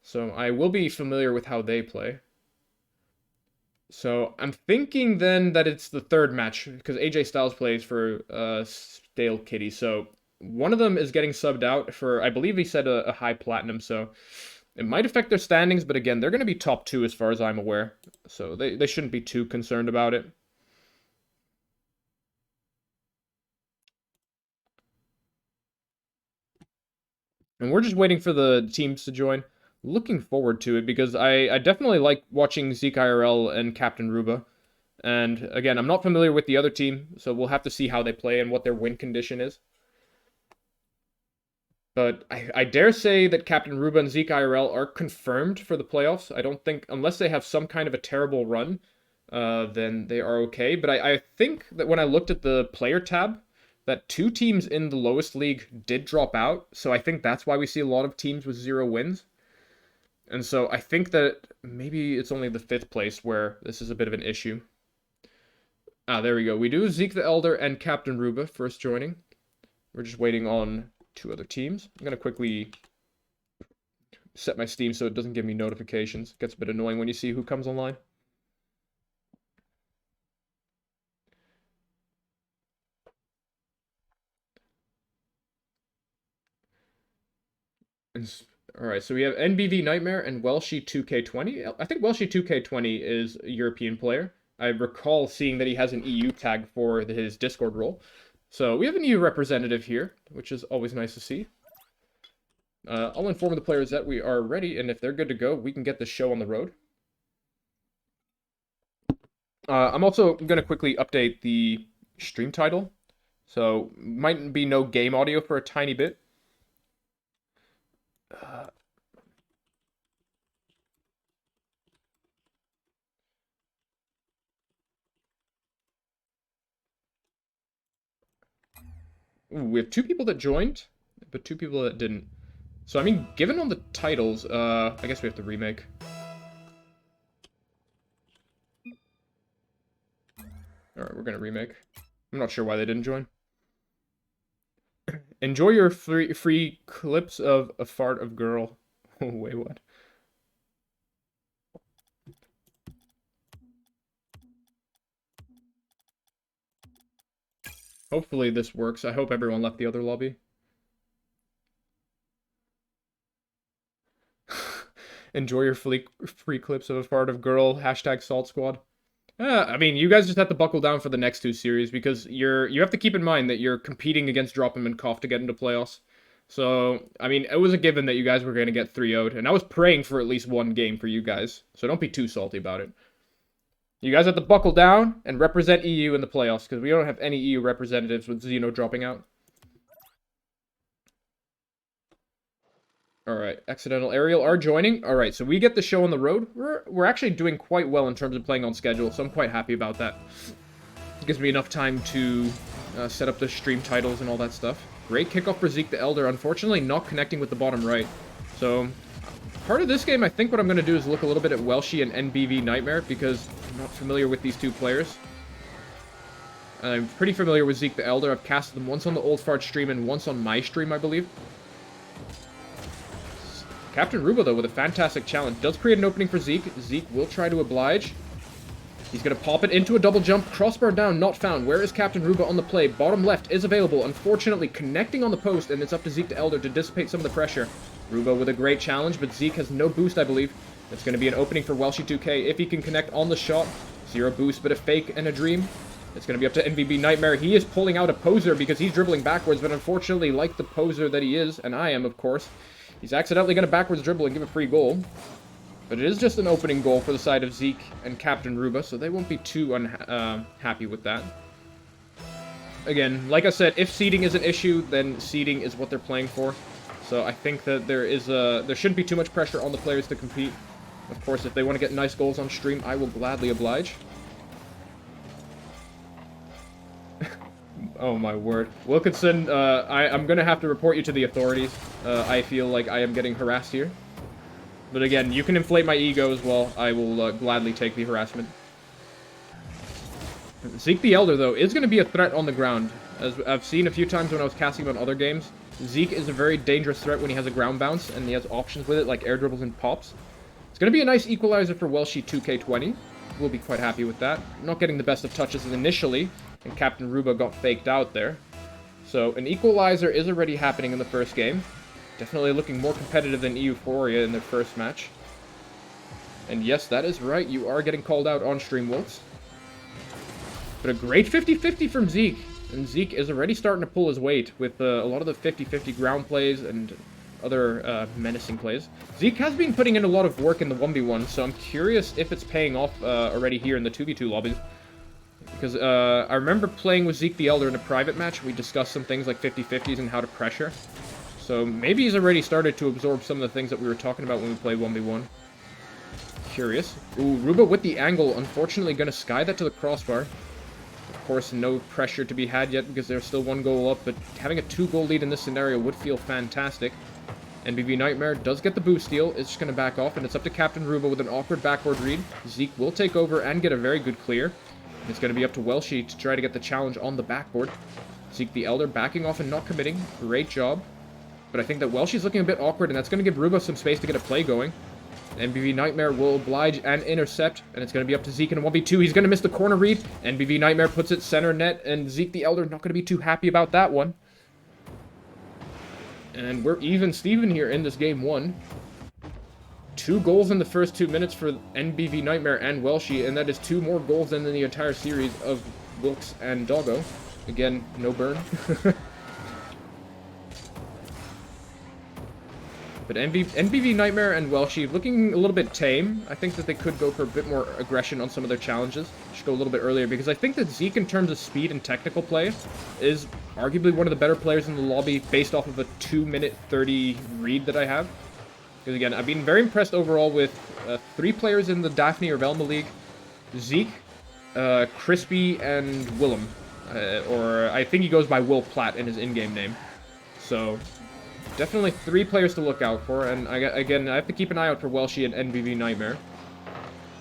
So I will be familiar with how they play. So I'm thinking then that it's the third match, because AJ Styles plays for Stale Kitty. So one of them is getting subbed out for, I believe he said a high platinum, so it might affect their standings, but again, they're going to be top 2 as far as I'm aware. So they shouldn't be too concerned about it. And we're just waiting for the teams to join. Looking forward to it because I definitely like watching Zeke IRL and Captain Ruba. And again, I'm not familiar with the other team, so we'll have to see how they play and what their win condition is. But I dare say that Captain Ruba and Zeke IRL are confirmed for the playoffs. I don't think, unless they have some kind of a terrible run, then they are okay. But I think that when I looked at the player tab, that 2 teams in the lowest league did drop out. So I think that's why we see a lot of teams with 0 wins. And so I think that maybe it's only the 5th place where this is a bit of an issue. Ah, there we go. We do Zeke the Elder and Captain Ruba first joining. We're just waiting on 2 other teams. I'm going to quickly set my Steam so it doesn't give me notifications. It gets a bit annoying when you see who comes online. Alright, so we have NBV Nightmare and Welshi 2K20. I think Welshi 2K20 is a European player. I recall seeing that he has an EU tag for his Discord role. So we have an EU representative here, which is always nice to see. I'll inform the players that we are ready, and if they're good to go, we can get the show on the road. I'm also going to quickly update the stream title. So, might be no game audio for a tiny bit. Ooh, we have 2 people that joined, but 2 people that didn't. So, I mean, given on the titles, I guess we have to remake. Alright, we're gonna remake. I'm not sure why they didn't join. Enjoy your free clips of a fart of girl. Oh, wait, what? Hopefully this works. I hope everyone left the other lobby. Enjoy your free clips of a fart of girl. Hashtag Salt Squad. I mean, you guys just have to buckle down for the next 2 series because you have to keep in mind that you're competing against Drop'em and Koff to get into playoffs. So, I mean, it was a given that you guys were going to get 3-0'd, and I was praying for at least 1 game for you guys. So don't be too salty about it. You guys have to buckle down and represent EU in the playoffs because we don't have any EU representatives with Xeno dropping out. Alright, Accidental Aerial are joining. Alright, so we get the show on the road. We're actually doing quite well in terms of playing on schedule, so I'm quite happy about that. It gives me enough time to set up the stream titles and all that stuff. Great kickoff for Zeke the Elder, unfortunately not connecting with the bottom right. So, part of this game, I think what I'm going to do is look a little bit at Welshie and NBV Nightmare, because I'm not familiar with these 2 players. I'm pretty familiar with Zeke the Elder. I've casted them once on the Old Fart stream and once on my stream, I believe. Captain Ruba, though, with a fantastic challenge. Does create an opening for Zeke. Zeke will try to oblige. He's going to pop it into a double jump. Crossbar down, not found. Where is Captain Ruba on the play? Bottom left is available. Unfortunately, connecting on the post, and it's up to Zeke the Elder to dissipate some of the pressure. Ruba with a great challenge, but Zeke has no boost, I believe. It's going to be an opening for Welshie 2K if he can connect on the shot. 0 boost, but a fake and a dream. It's going to be up to NBB Nightmare. He is pulling out a poser because he's dribbling backwards, but unfortunately, like the poser that he is, and I am, of course, he's accidentally going to backwards dribble and give a free goal. But it is just an opening goal for the side of Zeke and Captain Ruba, so they won't be too happy with that. Again, like I said, if seeding is an issue, then seeding is what they're playing for. So I think that there shouldn't be too much pressure on the players to compete. Of course, if they want to get nice goals on stream, I will gladly oblige. Oh my word. Wilkinson, I'm going to have to report you to the authorities. I feel like I am getting harassed here. But again, you can inflate my ego as well. I will gladly take the harassment. Zeke the Elder, though, is going to be a threat on the ground. As I've seen a few times when I was casting him on other games, Zeke is a very dangerous threat when he has a ground bounce, and he has options with it, like air dribbles and pops. It's going to be a nice equalizer for Welshie 2K20. We'll be quite happy with that. Not getting the best of touches initially, and Captain Ruba got faked out there. So, an equalizer is already happening in the first game. Definitely looking more competitive than Euphoria in their first match. And yes, that is right. You are getting called out on stream, Wilts. But a great 50-50 from Zeke. And Zeke is already starting to pull his weight with a lot of the 50-50 ground plays and other menacing plays. Zeke has been putting in a lot of work in the 1v1, so I'm curious if it's paying off already here in the 2v2 lobbies. Because I remember playing with Zeke the Elder in a private match. We discussed some things like 50-50s and how to pressure. So maybe he's already started to absorb some of the things that we were talking about when we played 1v1. Curious. Ooh, Ruba with the angle, unfortunately going to sky that to the crossbar. Of course, no pressure to be had yet because there's still 1 goal up, but having a 2-goal lead in this scenario would feel fantastic. NBV Nightmare does get the boost steal. It's just going to back off, and it's up to Captain Ruba with an awkward backward read. Zeke will take over and get a very good clear. It's going to be up to Welshie to try to get the challenge on the backboard. Zeke the Elder backing off and not committing. Great job. But I think that Welshie's looking a bit awkward, and that's going to give Ruba some space to get a play going. NBV Nightmare will oblige and intercept, and it's going to be up to Zeke in a 1v2. He's going to miss the corner read. NBV Nightmare puts it center net, and Zeke the Elder not going to be too happy about that one. And we're even Steven here in this game 1. 2 goals in the first 2 minutes for NBV Nightmare and Welshie, and that is 2 more goals than in the entire series of Wilkes and Doggo. Again, no burn. But NBV Nightmare and Welshie looking a little bit tame. I think that they could go for a bit more aggression on some of their challenges. Should go a little bit earlier, because I think that Zeke, in terms of speed and technical play, is arguably one of the better players in the lobby based off of a 2-minute 30 read that I have. Because again, I've been very impressed overall with 3 players in the Daphne or Velma League. Zeke, Crispy, and Willem. or I think he goes by Will Platt in his in-game name. So, definitely 3 players to look out for, and again, I have to keep an eye out for Welshie and NBV Nightmare.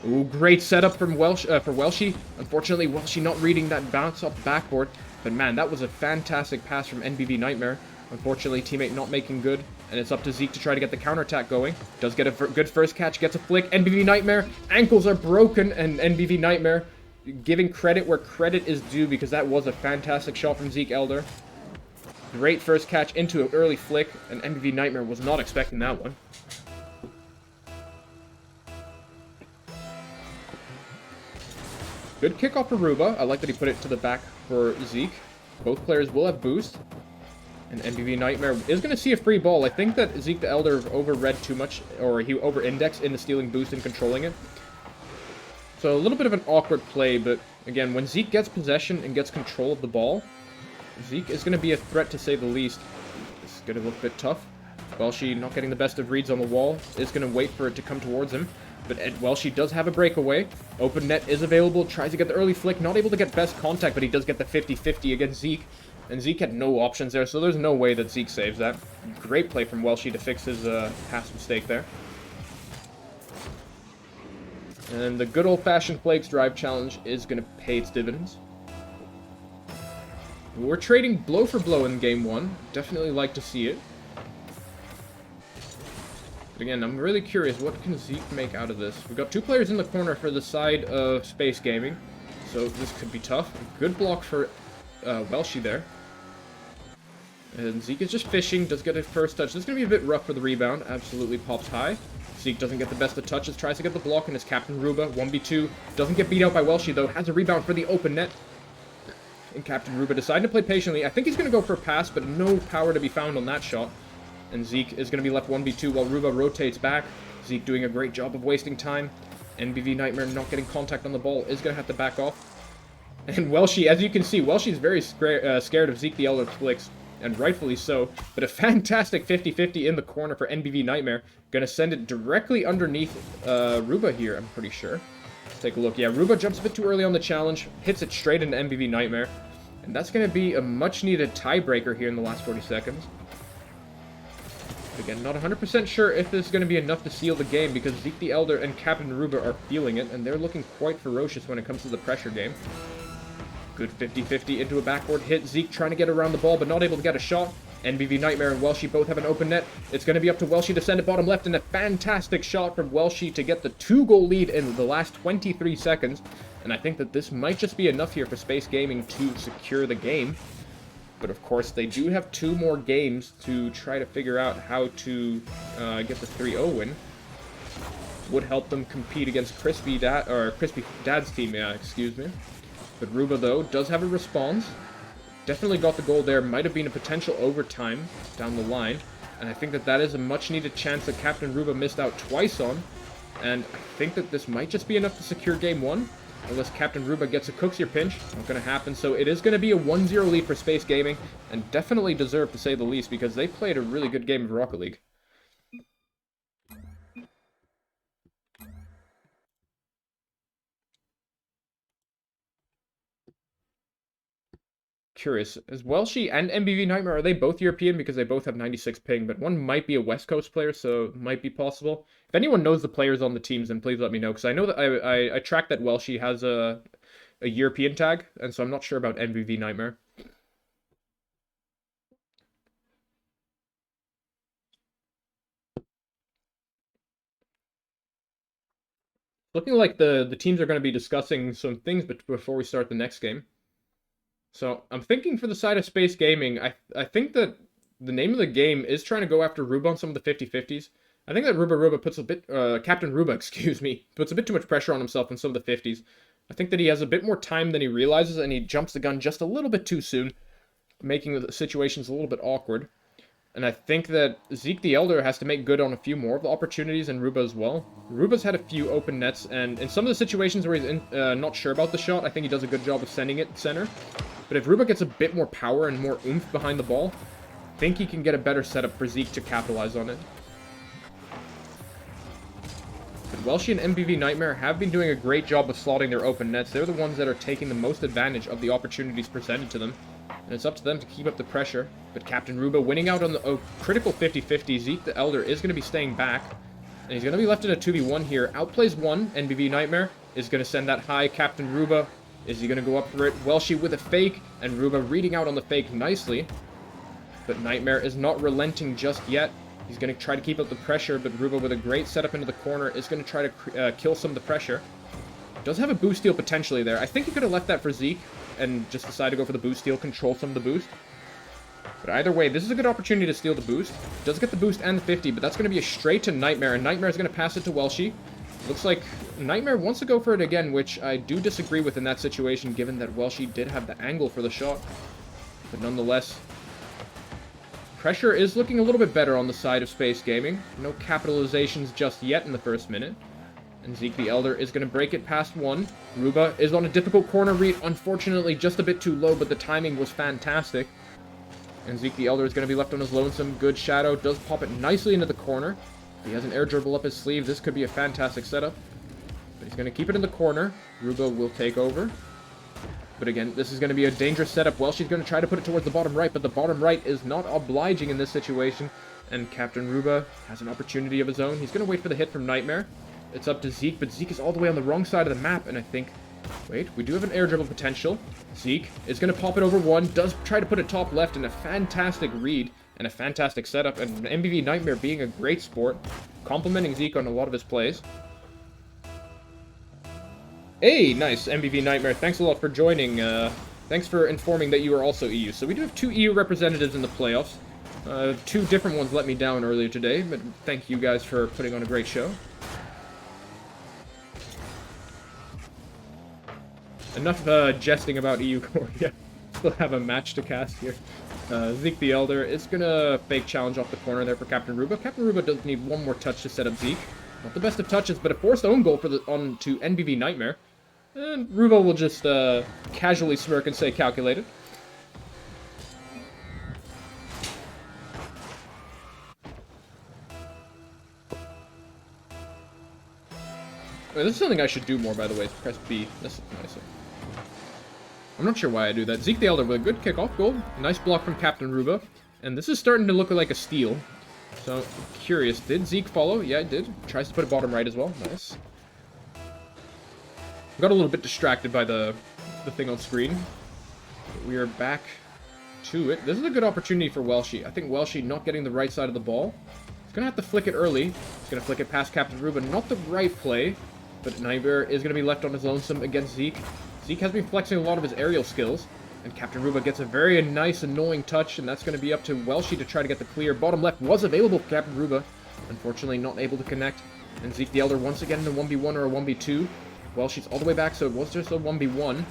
Ooh, great setup from for Welshie. Unfortunately, Welshie not reading that bounce off the backboard, but man, that was a fantastic pass from NBV Nightmare. Unfortunately, teammate not making good, and it's up to Zeke to try to get the counterattack going. Does get a good first catch, gets a flick. NBV Nightmare, ankles are broken, and NBV Nightmare giving credit where credit is due because that was a fantastic shot from Zeke Elder. Great first catch into an early flick, and NBV Nightmare was not expecting that one. Good kickoff for Ruba. I like that he put it to the back for Zeke. Both players will have boost. And NBV Nightmare is going to see a free ball. I think that Zeke the Elder over-read too much, or he over-indexed into stealing boost and controlling it. So a little bit of an awkward play, but again, when Zeke gets possession and gets control of the ball, Zeke is going to be a threat to say the least. It's going to look a bit tough. Welshie not getting the best of reads on the wall, is going to wait for it to come towards him. But Welshie does have a breakaway. Open net is available, tries to get the early flick, not able to get best contact, but he does get the 50-50 against Zeke. And Zeke had no options there, so there's no way that Zeke saves that. Great play from Welshie to fix his pass mistake there. And the good old-fashioned Flakes Drive challenge is going to pay its dividends. We're trading blow for blow in game 1. Definitely like to see it. But again, I'm really curious, what can Zeke make out of this? We've got 2 players in the corner for the side of Space Gaming, so this could be tough. Good block for Welshie there. And Zeke is just fishing, does get a first touch. This is going to be a bit rough for the rebound. Absolutely pops high. Zeke doesn't get the best of touches, tries to get the block, and his Captain Ruba, 1v2. Doesn't get beat out by Welshie, though. Has a rebound for the open net. And Captain Ruba decided to play patiently. I think he's going to go for a pass, but no power to be found on that shot. And Zeke is going to be left 1v2 while Ruba rotates back. Zeke doing a great job of wasting time. NBV Nightmare not getting contact on the ball is going to have to back off. And Welshie, as you can see, Welshie's very scared of Zeke the Elder flicks. And rightfully so, but a fantastic 50-50 in the corner for NBV Nightmare. Gonna send it directly underneath Ruba here, I'm pretty sure. Let's take a look. Yeah, Ruba jumps a bit too early on the challenge, hits it straight into NBV Nightmare. And that's gonna be a much-needed tiebreaker here in the last 40 seconds. Again, not 100% sure if this is gonna be enough to seal the game because Zeke the Elder and Captain Ruba are feeling it, and they're looking quite ferocious when it comes to the pressure game. Good 50-50 into a backboard hit. Zeke trying to get around the ball, but not able to get a shot. NBV Nightmare and Welshie both have an open net. It's going to be up to Welshie to send it bottom left, and a fantastic shot from Welshie to get the 2-goal lead in the last 23 seconds. And I think that this might just be enough here for Space Gaming to secure the game. But of course, they do have 2 more games to try to figure out how to get the 3-0 win. Would help them compete against Crispy Dad's team, excuse me. But Ruba, though, does have a response. Definitely got the goal there. Might have been a potential overtime down the line. And I think that that is a much-needed chance that Captain Ruba missed out twice on. And I think that this might just be enough to secure game 1. Unless Captain Ruba gets a Cooksier pinch. Not going to happen. So it is going to be a 1-0 lead for Space Gaming. And definitely deserved, to say the least, because they played a really good game of Rocket League. Curious. Is Welshie and NBV Nightmare, are they both European? Because they both have 96 ping, but one might be a West Coast player, so it might be possible. If anyone knows the players on the teams, then please let me know, because I know that I tracked that Welshie has a European tag, and so I'm not sure about NBV Nightmare. Looking like the teams are going to be discussing some things before we start the next game. So, I'm thinking for the side of Space Gaming, I think that the name of the game is trying to go after Ruba on some of the 50-50s. I think that Ruba puts a bit, Captain Ruba, excuse me, puts a bit too much pressure on himself in some of the 50s. I think that he has a bit more time than he realizes, and he jumps the gun just a little bit too soon, making the situations a little bit awkward. And I think that Zeke the Elder has to make good on a few more of the opportunities, and Ruba as well. Ruba's had a few open nets, and in some of the situations where he's not sure about the shot, I think he does a good job of sending it center. But if Ruba gets a bit more power and more oomph behind the ball, I think he can get a better setup for Zeke to capitalize on it. But Welshi and MBV Nightmare have been doing a great job of slotting their open nets. They're the ones that are taking the most advantage of the opportunities presented to them. And it's up to them to keep up the pressure. But Captain Ruba winning out on the critical 50-50. Zeke the Elder is going to be staying back. And he's going to be left in a 2v1 here. Outplays one. NBV Nightmare is going to send that high. Captain Ruba, is he going to go up for it? Welshi with a fake. And Ruba reading out on the fake nicely. But Nightmare is not relenting just yet. He's going to try to keep up the pressure, but Ruba with a great setup into the corner is going to try to kill some of the pressure. Does have a boost steal potentially there. I think he could have left that for Zeke and just decided to go for the boost steal, control some of the boost. But either way, this is a good opportunity to steal the boost. Does get the boost and the 50, but that's going to be a straight to Nightmare, and Nightmare is going to pass it to Welshi. Looks like Nightmare wants to go for it again, which I do disagree with in that situation, given that Welshi did have the angle for the shot. But nonetheless, pressure is looking a little bit better on the side of Space Gaming. No capitalizations just yet in the first minute. And Zeke the Elder is going to break it past one. Ruba is on a difficult corner read. Unfortunately, just a bit too low, but the timing was fantastic. And Zeke the Elder is going to be left on his lonesome. Good shadow. Does pop it nicely into the corner. He has an air dribble up his sleeve. This could be a fantastic setup. But he's going to keep it in the corner. Ruba will take over. But again, this is going to be a dangerous setup. Welshi's going to try to put it towards the bottom right, but the bottom right is not obliging in this situation. And Captain Ruba has an opportunity of his own. He's going to wait for the hit from Nightmare. It's up to Zeke, but Zeke is all the way on the wrong side of the map, and I think... Wait, we do have an air dribble potential. Zeke is going to pop it over one, does try to put it top left in a fantastic read and a fantastic setup, and MBV Nightmare being a great sport, complimenting Zeke on a lot of his plays. Hey, nice, MBV Nightmare. Thanks a lot for joining. Thanks for informing that you are also EU. So we do have 2 EU representatives in the playoffs. 2 different ones let me down earlier today, but thank you guys for putting on a great show. Enough jesting about EU Korea. Still have a match to cast here. Zeke the Elder is going to fake challenge off the corner there for Captain Ruba. Captain Ruba does need one more touch to set up Zeke. Not the best of touches, but a forced own goal for onto NBV Nightmare. And Ruba will just casually smirk and say calculated. This is something I should do more, by the way. Press B. This is nicer. I'm not sure why I do that. Zeke the Elder with a good kickoff goal. Nice block from Captain Ruba. And this is starting to look like a steal. So, curious. Did Zeke follow? Yeah, it did. Tries to put it bottom right as well. Nice. Got a little bit distracted by the thing on screen. But we are back to it. This is a good opportunity for Welshi. I think Welshi not getting the right side of the ball. He's going to have to flick it early. He's going to flick it past Captain Ruba. Not the right play. But Nightmare is going to be left on his lonesome against Zeke. Zeke has been flexing a lot of his aerial skills. And Captain Ruba gets a very nice, annoying touch. And that's going to be up to Welshi to try to get the clear. Bottom left was available for Captain Ruba. Unfortunately, not able to connect. And Zeke the Elder once again in a 1v1 or a 1v2. Welshie's all the way back, so it was just a 1v1.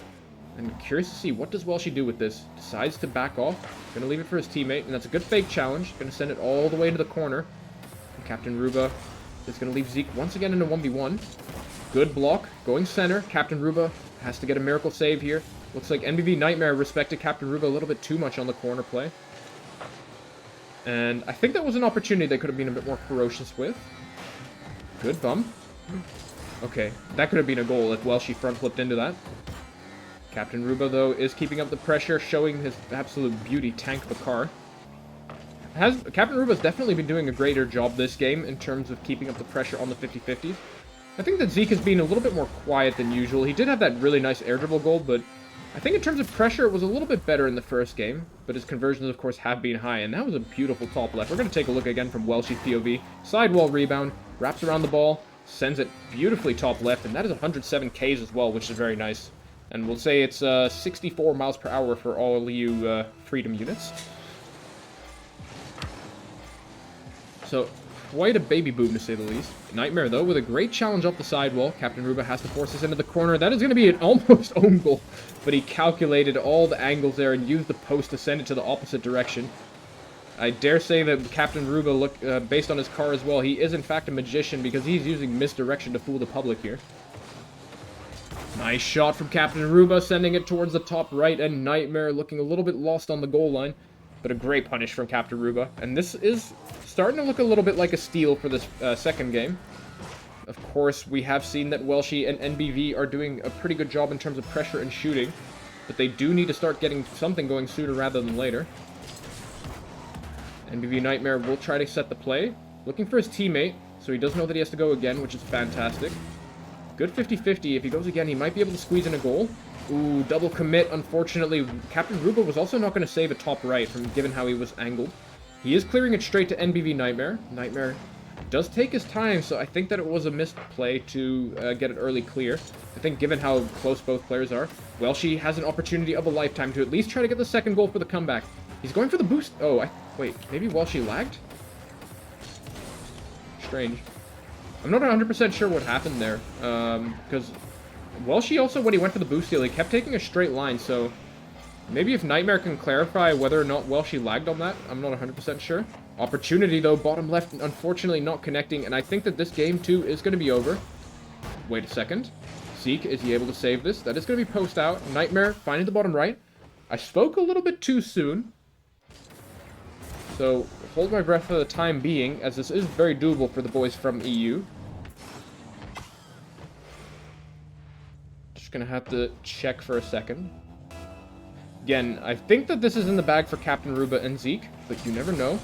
I'm curious to see, what does Welshi do with this? Decides to back off. Gonna leave it for his teammate, and that's a good fake challenge. Gonna send it all the way into the corner. And Captain Ruba is gonna leave Zeke once again in a 1v1. Good block, going center. Captain Ruba has to get a miracle save here. Looks like NBV Nightmare respected Captain Ruba a little bit too much on the corner play. And I think that was an opportunity they could have been a bit more ferocious with. Good bump. Okay, that could have been a goal if Welshi front flipped into that. Captain Ruba, though, is keeping up the pressure, showing his absolute beauty tank of a car. Captain Ruba's definitely been doing a greater job this game in terms of keeping up the pressure on the 50-50s. I think that Zeke has been a little bit more quiet than usual. He did have that really nice air dribble goal, but I think in terms of pressure, it was a little bit better in the first game. But his conversions, of course, have been high, and that was a beautiful top left. We're going to take a look again from Welshi POV. Sidewall rebound, wraps around the ball, sends it beautifully top left, and that is 107 Ks as well, which is very nice. And we'll say it's 64 miles per hour for all you Freedom units. So, quite a baby boom to say the least. Nightmare, though, with a great challenge off the sidewall. Captain Ruba has to force this into the corner. That is going to be an almost own goal, but he calculated all the angles there and used the post to send it to the opposite direction. I dare say that Captain Ruba, based on his car as well, he is in fact a magician because he's using misdirection to fool the public here. Nice shot from Captain Ruba, sending it towards the top right, and Nightmare looking a little bit lost on the goal line. But a great punish from Captain Ruba. And this is starting to look a little bit like a steal for this second game. Of course, we have seen that Welshi and NBV are doing a pretty good job in terms of pressure and shooting, but they do need to start getting something going sooner rather than later. NBV Nightmare will try to set the play, looking for his teammate, so he does know that he has to go again, which is fantastic. Good 50-50. If he goes again, he might be able to squeeze in a goal. Ooh, double commit. Unfortunately, Captain Ruba was also not going to save a top right, given how he was angled. He is clearing it straight to NBV Nightmare. Nightmare does take his time, so I think that it was a missed play to get an early clear. I think given how close both players are, Welshi has an opportunity of a lifetime to at least try to get the second goal for the comeback. He's going for the boost. Oh, wait, maybe Welshi lagged? Strange. I'm not 100% sure what happened there, because Welshi also, when he went for the boost steal, he kept taking a straight line, so maybe if Nightmare can clarify whether or not Welshi lagged on that, I'm not 100% sure. Opportunity, though, bottom left, unfortunately not connecting, and I think that this game, too, is going to be over. Wait a second. Zeke, is he able to save this? That is going to be post out. Nightmare finding the bottom right. I spoke a little bit too soon, so hold my breath for the time being, as this is very doable for the boys from EU. Just going to have to check for a second. Again, I think that this is in the bag for Captain Ruba and Zeke, but you never know.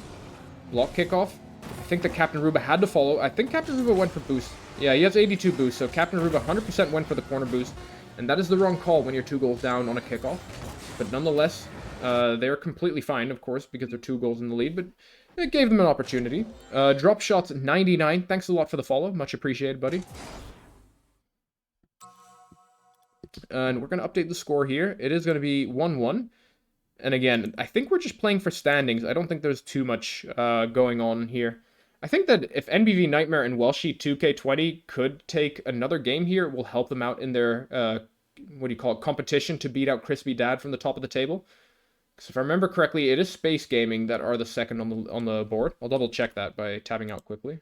Block kickoff. I think that Captain Ruba had to follow. I think Captain Ruba went for boost. Yeah, he has 82 boost, so Captain Ruba 100% went for the corner boost. And that is the wrong call when you're 2 goals down on a kickoff. But nonetheless, they're completely fine, of course, because they're 2 goals in the lead. But it gave them an opportunity. Drop shots 99. Thanks a lot for the follow. Much appreciated, buddy. And we're going to update the score here. It is going to be 1-1. And again, I think we're just playing for standings. I don't think there's too much going on here. I think that if NBV Nightmare and Welshi 2K20 could take another game here, it will help them out in their, what do you call it, competition to beat out Crispy Dad from the top of the table. Because if I remember correctly, it is Space Gaming that are the second on the board. I'll double check that by tabbing out quickly.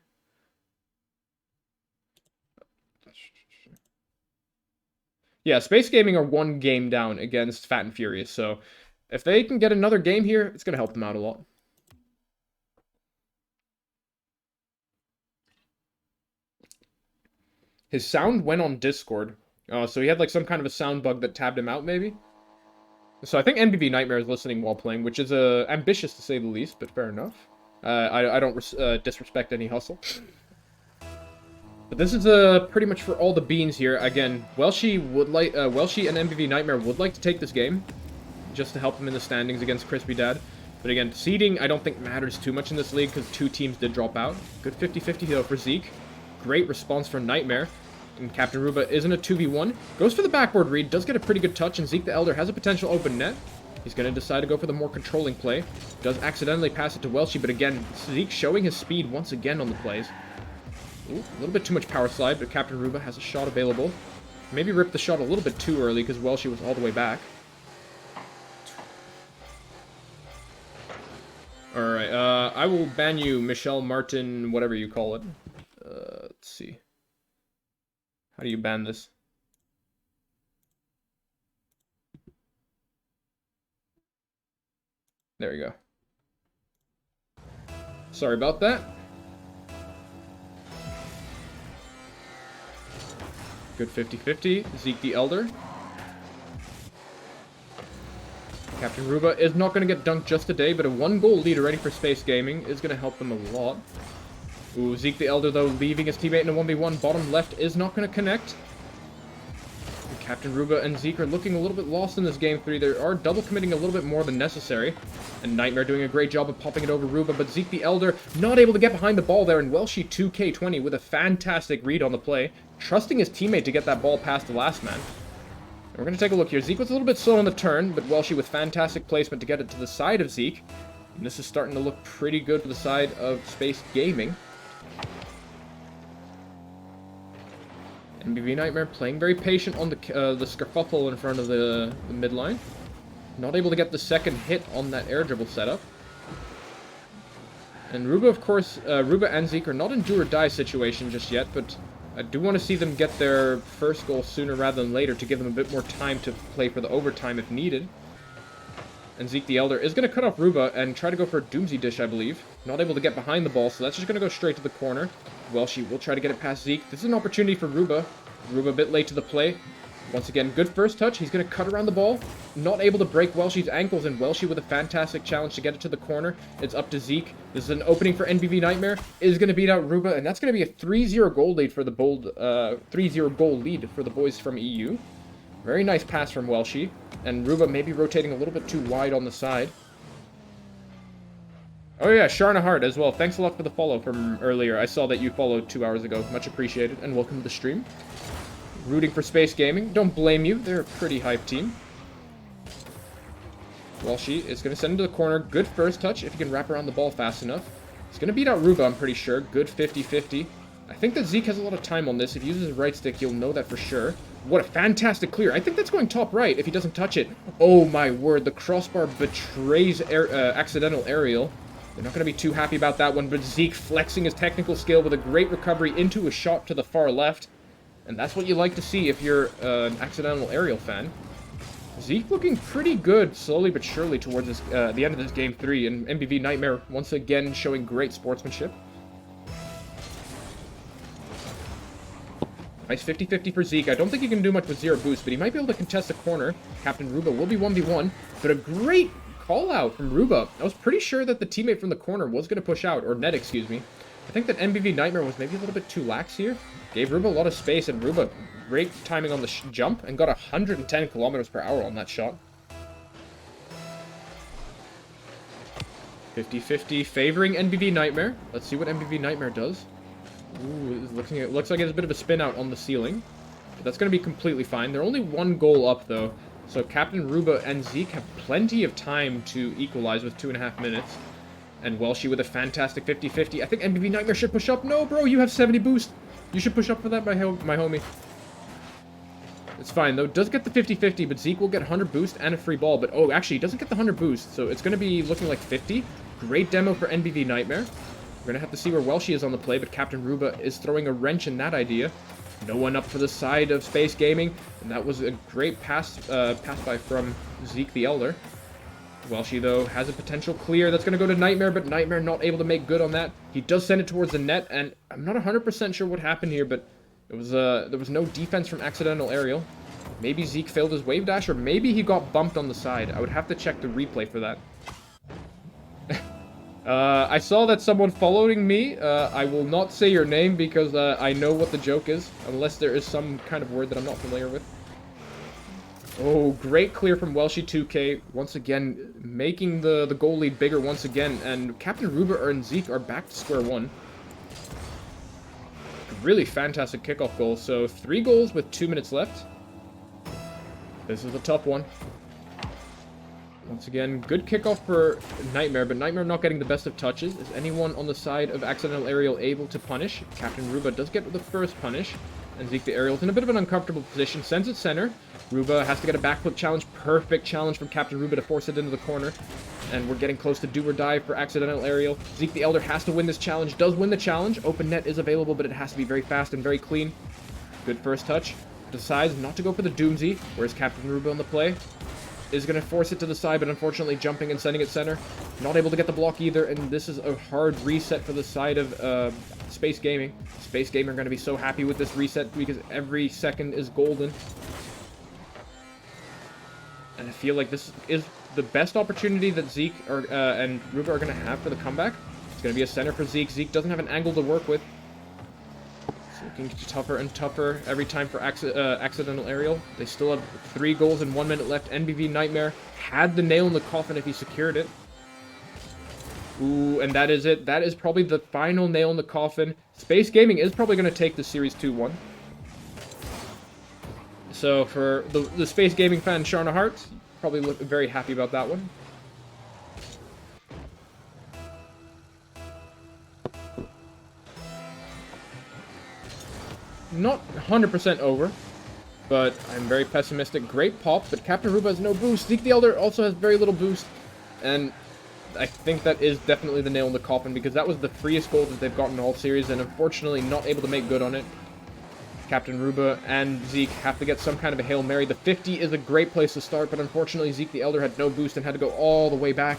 Yeah, Space Gaming are 1 game down against Fat and Furious, so if they can get another game here, it's going to help them out a lot. His sound went on Discord. So he had like some kind of a sound bug that tabbed him out, maybe? So I think NBV Nightmare is listening while playing, which is ambitious to say the least, but fair enough. I don't disrespect any hustle. But this is pretty much for all the beans here. Again, Welshi and NBV Nightmare would like to take this game, just to help them in the standings against Crispy Dad. But again, seeding I don't think matters too much in this league because 2 teams did drop out. Good 50-50 though for Zeke. Great response from Nightmare. And Captain Ruba isn't a 2v1. Goes for the backboard read, does get a pretty good touch, and Zeke the Elder has a potential open net. He's going to decide to go for the more controlling play. Does accidentally pass it to Welshi, but again, Zeke showing his speed once again on the plays. Ooh, a little bit too much power slide, but Captain Ruba has a shot available. Maybe ripped the shot a little bit too early because Welshi was all the way back. Alright, I will ban you, Michelle Martin, whatever you call it. Let's see. How do you ban this? There we go. Sorry about that. Good 50-50. Zeke the Elder. Captain Ruba is not going to get dunked just today, but a 1-goal lead already for Space Gaming is going to help them a lot. Ooh, Zeke the Elder, though, leaving his teammate in a 1v1. Bottom left is not going to connect. And Captain Ruba and Zeke are looking a little bit lost in this game 3. They are double committing a little bit more than necessary. And Nightmare doing a great job of popping it over Ruba, but Zeke the Elder not able to get behind the ball there. And Welshi 2K20 with a fantastic read on the play, trusting his teammate to get that ball past the last man. And we're going to take a look here. Zeke was a little bit slow on the turn, but Welshi with fantastic placement to get it to the side of Zeke. And this is starting to look pretty good for the side of Space Gaming. NBV Nightmare playing very patient on the skerfuffle in front of the midline. Not able to get the second hit on that air dribble setup. And Ruba, of course, Ruba and Zeke are not in do-or-die situation just yet, but I do want to see them get their first goal sooner rather than later to give them a bit more time to play for the overtime if needed. And Zeke the Elder is going to cut off Ruba and try to go for a Doomsday Dish, I believe. Not able to get behind the ball, so that's just going to go straight to the corner. Welshi will try to get it past Zeke. This is an opportunity for Ruba. Ruba a bit late to the play. Once again, good first touch. He's going to cut around the ball. Not able to break Welshi's ankles, and Welshi with a fantastic challenge to get it to the corner. It's up to Zeke. This is an opening for NBV Nightmare. Is going to beat out Ruba, and that's going to be a 3-0 goal lead for the 3-0 goal lead for the boys from EU. Very nice pass from Welshi, and Ruba maybe rotating a little bit too wide on the side. Oh yeah, Sharna Hart as well. Thanks a lot for the follow from earlier. I saw that you followed 2 hours ago. Much appreciated, and welcome to the stream. Rooting for Space Gaming. Don't blame you. They're a pretty hype team. Welshi is going to send him to the corner. Good first touch if he can wrap around the ball fast enough. He's going to beat out Ruba, I'm pretty sure. Good 50-50. I think that Zeke has a lot of time on this. If he uses his right stick, you'll know that for sure. What a fantastic clear. I think that's going top right if he doesn't touch it. Oh my word, the crossbar betrays accidental aerial. They're not going to be too happy about that one, but Zeke flexing his technical skill with a great recovery into a shot to the far left. And that's what you like to see if you're an accidental aerial fan. Zeke looking pretty good, slowly but surely, towards this, the end of this Game 3. And NBV Nightmare, once again, showing great sportsmanship. Nice 50-50 for Zeke. I don't think he can do much with 0 boost, but he might be able to contest a corner. Captain Ruba will be 1v1, but a great call out from Ruba. I was pretty sure that the teammate from the corner was going to push out, or net, excuse me. I think that NBV Nightmare was maybe a little bit too lax here. Gave Ruba a lot of space, and Ruba, great timing on the jump, and got 110 kilometers per hour on that shot. 50-50 favoring NBV Nightmare. Let's see what NBV Nightmare does. Ooh, it looks like it's a bit of a spin out on the ceiling. But that's going to be completely fine. They're only 1 goal up, though. So Captain Ruba and Zeke have plenty of time to equalize with 2.5 minutes. And Welshi with a fantastic 50-50. I think NBV Nightmare should push up. No, bro, you have 70 boost. You should push up for that, my homie. It's fine, though. Does get the 50-50, but Zeke will get 100 boost and a free ball. But, oh, actually, he doesn't get the 100 boost, so it's going to be looking like 50. Great demo for NBV Nightmare. We're going to have to see where Welshi is on the play, but Captain Ruba is throwing a wrench in that idea. No one up for the side of Space Gaming, and that was a great pass by from Zeke the Elder. Welshi, though, has a potential clear. That's going to go to Nightmare, but Nightmare not able to make good on that. He does send it towards the net, and I'm not 100% sure what happened here, but it was there was no defense from accidental aerial. Maybe Zeke failed his wave dash, or maybe he got bumped on the side. I would have to check the replay for that. I saw that someone following me. I will not say your name because I know what the joke is, unless there is some kind of word that I'm not familiar with. Oh, great clear from Welshi 2K. Once again, making the goal lead bigger once again. And Captain Ruba and Zeke are back to square one. Really fantastic kickoff goal. So 3 goals with 2 minutes left. This is a tough one. Once again, good kickoff for Nightmare, but Nightmare not getting the best of touches. Is anyone on the side of accidental aerial able to punish? Captain Ruba does get the first punish. And Zeke the Aerial's in a bit of an uncomfortable position. Sends it center. Ruba has to get a backflip challenge. Perfect challenge from Captain Ruba to force it into the corner. And we're getting close to do or die for accidental aerial. Zeke the Elder has to win this challenge. Does win the challenge. Open net is available, but it has to be very fast and very clean. Good first touch. Decides not to go for the Doomsday. Where's Captain Ruba on the play? Is going to force it to the side, but unfortunately jumping and sending it center. Not able to get the block either, and this is a hard reset for the side of Space Gaming. Space Gaming are going to be so happy with this reset because every second is golden. And I feel like this is the best opportunity that Zeke and Ruba are going to have for the comeback. It's going to be a center for Zeke. Zeke doesn't have an angle to work with. It's looking tougher and tougher every time for accidental aerial. They still have 3 goals and 1 minute left. NBV Nightmare had the nail in the coffin if he secured it. Ooh, and that is it. That is probably the final nail in the coffin. Space Gaming is probably going to take the series 2-1. So for the Space Gaming fan, Sharna Hart, probably look very happy about that one. Not 100% over, but I'm very pessimistic. Great pop, but Captain Ruba has no boost. Zeke the Elder also has very little boost, and I think that is definitely the nail in the coffin because that was the freest goal that they've gotten all series, and unfortunately not able to make good on it. Captain Ruba and Zeke have to get some kind of a Hail Mary. The 50 is a great place to start, but unfortunately Zeke the Elder had no boost and had to go all the way back.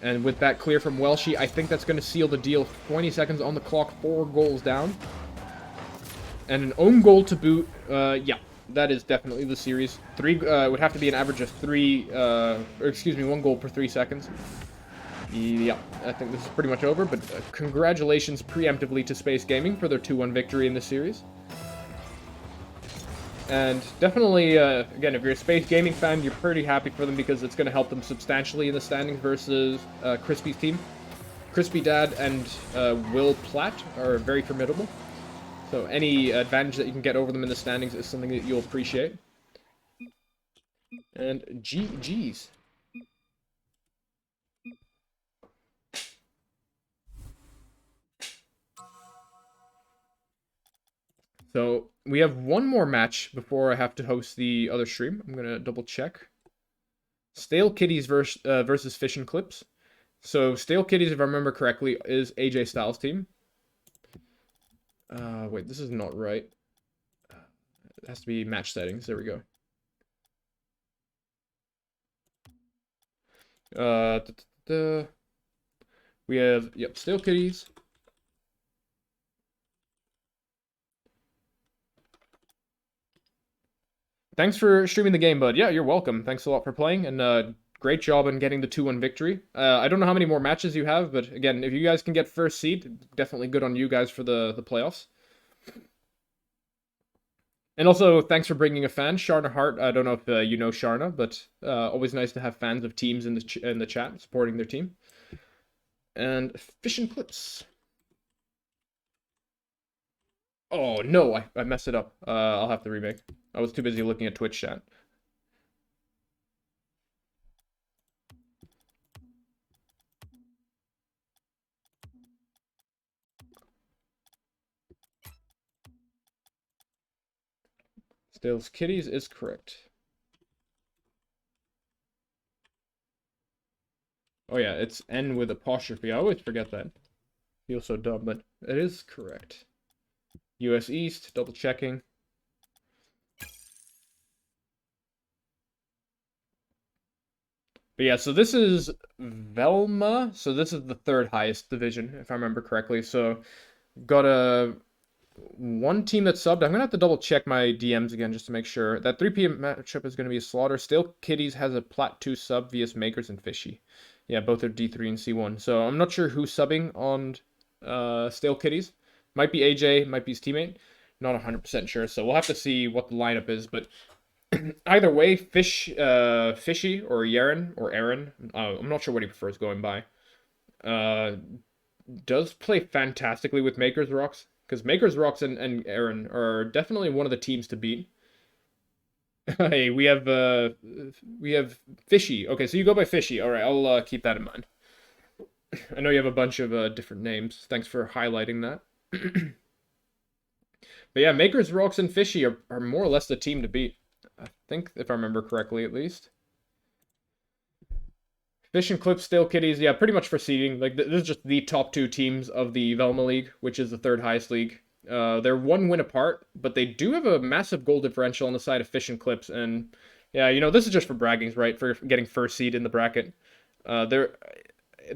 And with that clear from Welshie, I think that's going to seal the deal. 20 seconds on the clock, 4 goals down. And an own goal to boot. Yeah, that is definitely the series. It would have to be an average of 1 goal per 3 seconds. Yeah, I think this is pretty much over, but congratulations preemptively to Space Gaming for their 2-1 victory in this series. And definitely, again, if you're a Space Gaming fan, you're pretty happy for them because it's going to help them substantially in the standings versus Crispy's team. Crispy Dad and Will Platt are very formidable. So any advantage that you can get over them in the standings is something that you'll appreciate. And GG's. So we have one more match before I have to host the other stream. I'm going to double check. Stale Kitties versus Fish and Clips. So Stale Kitties, if I remember correctly, is AJ Styles' team. Wait, this is not right. It has to be match settings. There we go. We have, yep, Stale Kitties. Thanks for streaming the game, bud. Yeah, you're welcome. Thanks a lot for playing, and great job in getting the 2-1 victory. I don't know how many more matches you have, but again, if you guys can get first seed, definitely good on you guys for the playoffs. And also, thanks for bringing a fan, Sharna Hart. I don't know if you know Sharna, but always nice to have fans of teams in the chat supporting their team. And Fish and Clips. Oh, no, I messed it up. I'll have to remake. I was too busy looking at Twitch chat. Stales Kitties is correct. Oh yeah, it's N with apostrophe. I always forget that. Feel so dumb, but it is correct. US East, double checking. But yeah, so this is Velma. So this is the 3rd highest division, if I remember correctly. So got one team that's subbed. I'm gonna have to double check my DMs again just to make sure. That 3 p.m. matchup is gonna be a slaughter. Stale Kitties has a Plat 2 sub via Makers and Fishy. Yeah, both are D3 and C1. So I'm not sure who's subbing on Stale Kitties. Might be AJ, might be his teammate. Not 100% sure. So we'll have to see what the lineup is, but either way, Fishy or Yaren or Aaron, I'm not sure what he prefers going by, does play fantastically with Maker's Rocks, because Maker's Rocks and Aaron are definitely one of the teams to beat. Hey, we have Fishy. Okay, so you go by Fishy. All right, I'll keep that in mind. I know you have a bunch of different names. Thanks for highlighting that. But yeah, Maker's Rocks and Fishy are more or less the team to beat. I think, if I remember correctly, at least. Fish and Clips, Stale Kitties, yeah, pretty much for seeding. Like, this is just the top 2 teams of the Velma League, which is the 3rd highest league. They're 1 win apart, but they do have a massive goal differential on the side of Fish and Clips. And yeah, you know, this is just for braggings, right? For getting first seed in the bracket. There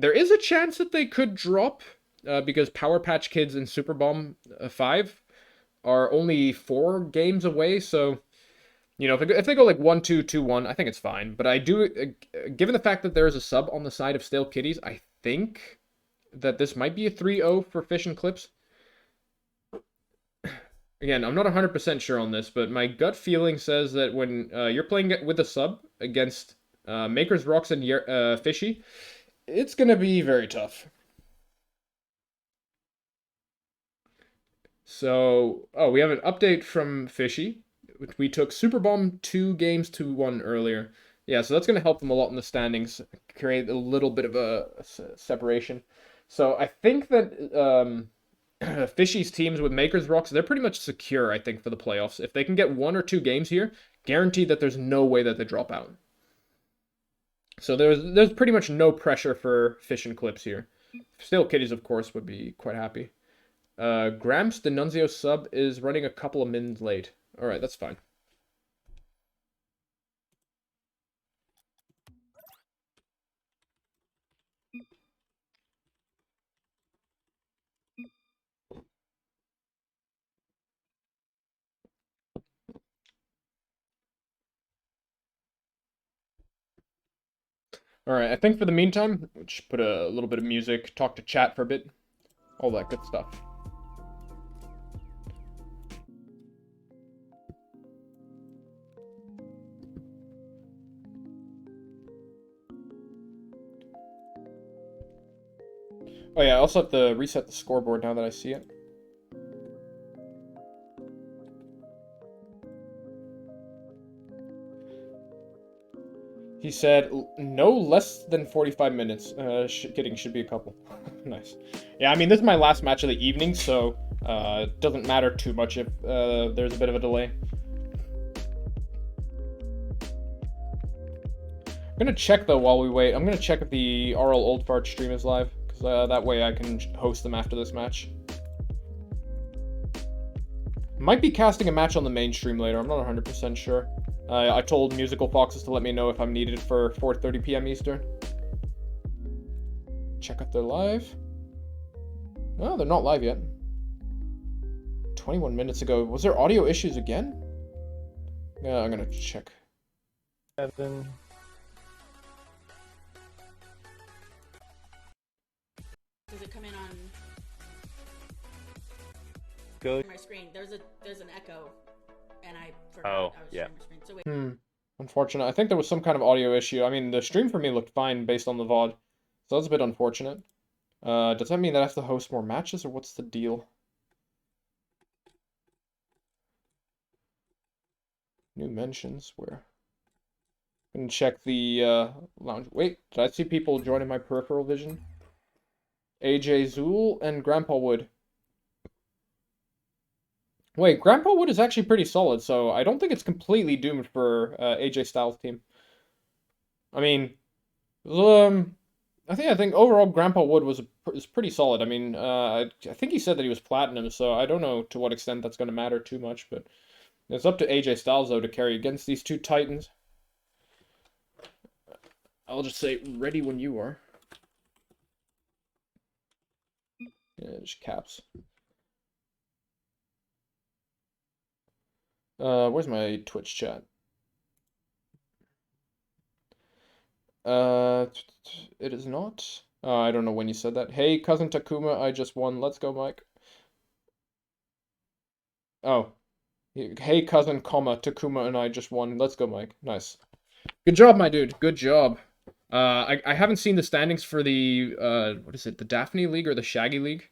is a chance that they could drop because Power Patch Kids and Super Bomb 5 are only 4 games away, so you know, if they go like 1-2, 2-1, I think it's fine. But I do, given the fact that there is a sub on the side of Stale Kitties, I think that this might be a 3-0 for Fish and Clips. Again, I'm not 100% sure on this, but my gut feeling says that when you're playing with a sub against Maker's Rocks and Fishy, it's going to be very tough. So, we have an update from Fishy. We took Super Bomb 2 games to 1 earlier. Yeah, so that's going to help them a lot in the standings, create a little bit of a separation. So I think that Fishy's teams with Maker's Rocks, they're pretty much secure, I think, for the playoffs. If they can get 1 or 2 games here, guaranteed that there's no way that they drop out. So there's pretty much no pressure for Fish and Clips here. Stale Kitties, of course, would be quite happy. Gramps, the Nunzio sub, is running a couple of mins late. Alright, that's fine. Alright, I think for the meantime, we'll just put a little bit of music, talk to chat for a bit, all that good stuff. Oh yeah, I also have to reset the scoreboard now that I see it. He said, no less than 45 minutes. Kidding, should be a couple. Nice. Yeah, I mean, this is my last match of the evening, so it doesn't matter too much if there's a bit of a delay. I'm gonna check, though, while we wait. I'm gonna check if the RL Old Fart stream is live, because that way I can host them after this match. Might be casting a match on the main stream later, I'm not 100% sure. I told Musical Foxes to let me know if I'm needed for 4:30 p.m. Eastern. Check if they're live. No, they're not live yet. 21 minutes ago. Was there audio issues again? Yeah, I'm gonna check. Evan. Does it come in on Go. my screen? There's an echo, and I forgot Oh, I was yeah. sharing my screen. So wait. Unfortunate. I think there was some kind of audio issue. I mean, the stream for me looked fine based on the VOD. So that's a bit unfortunate. Does that mean that I have to host more matches, or what's the deal? New mentions, where? I'm gonna check the lounge. Wait, did I see people joining my peripheral vision? AJ Zool and Grandpa Wood. Wait, Grandpa Wood is actually pretty solid, so I don't think it's completely doomed for AJ Styles' team. I mean, I think overall Grandpa Wood is pretty solid. I mean, I think he said that he was platinum, so I don't know to what extent that's going to matter too much, but it's up to AJ Styles though to carry against these two titans. I'll just say ready when you are. Yeah, just caps. Where's my Twitch chat? It is not. I don't know when you said that. Hey, cousin Takuma, I just won. Let's go, Mike. Oh. Hey, cousin, Takuma and I just won. Let's go, Mike. Nice. Good job, my dude. Good job. I haven't seen the standings for the, what is it, the Daphne League or the Shaggy League?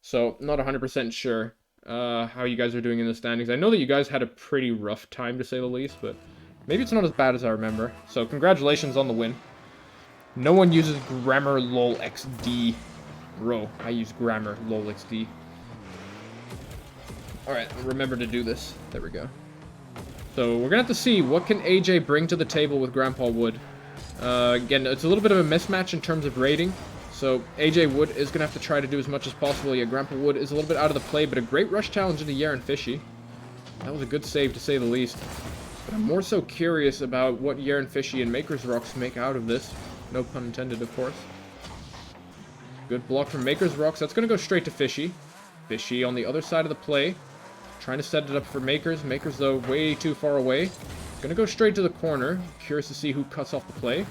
So, not 100% sure how you guys are doing in the standings. I know that you guys had a pretty rough time, to say the least, but maybe it's not as bad as I remember. So, congratulations on the win. No one uses Grammar lol XD. Bro, I use Grammar lol XD. Alright, remember to do this. There we go. So, we're gonna have to see what can AJ bring to the table with Grandpa Wood. Again, it's a little bit of a mismatch in terms of rating. So, AJ Wood is going to have to try to do as much as possible. Yeah, Grandpa Wood is a little bit out of the play, but a great rush challenge into Yaren Fishy. That was a good save, to say the least. But I'm more so curious about what Yaren Fishy and Maker's Rocks make out of this. No pun intended, of course. Good block from Maker's Rocks. That's going to go straight to Fishy. Fishy on the other side of the play. Trying to set it up for Makers. Makers, though, way too far away. Going to go straight to the corner. Curious to see who cuts off the play.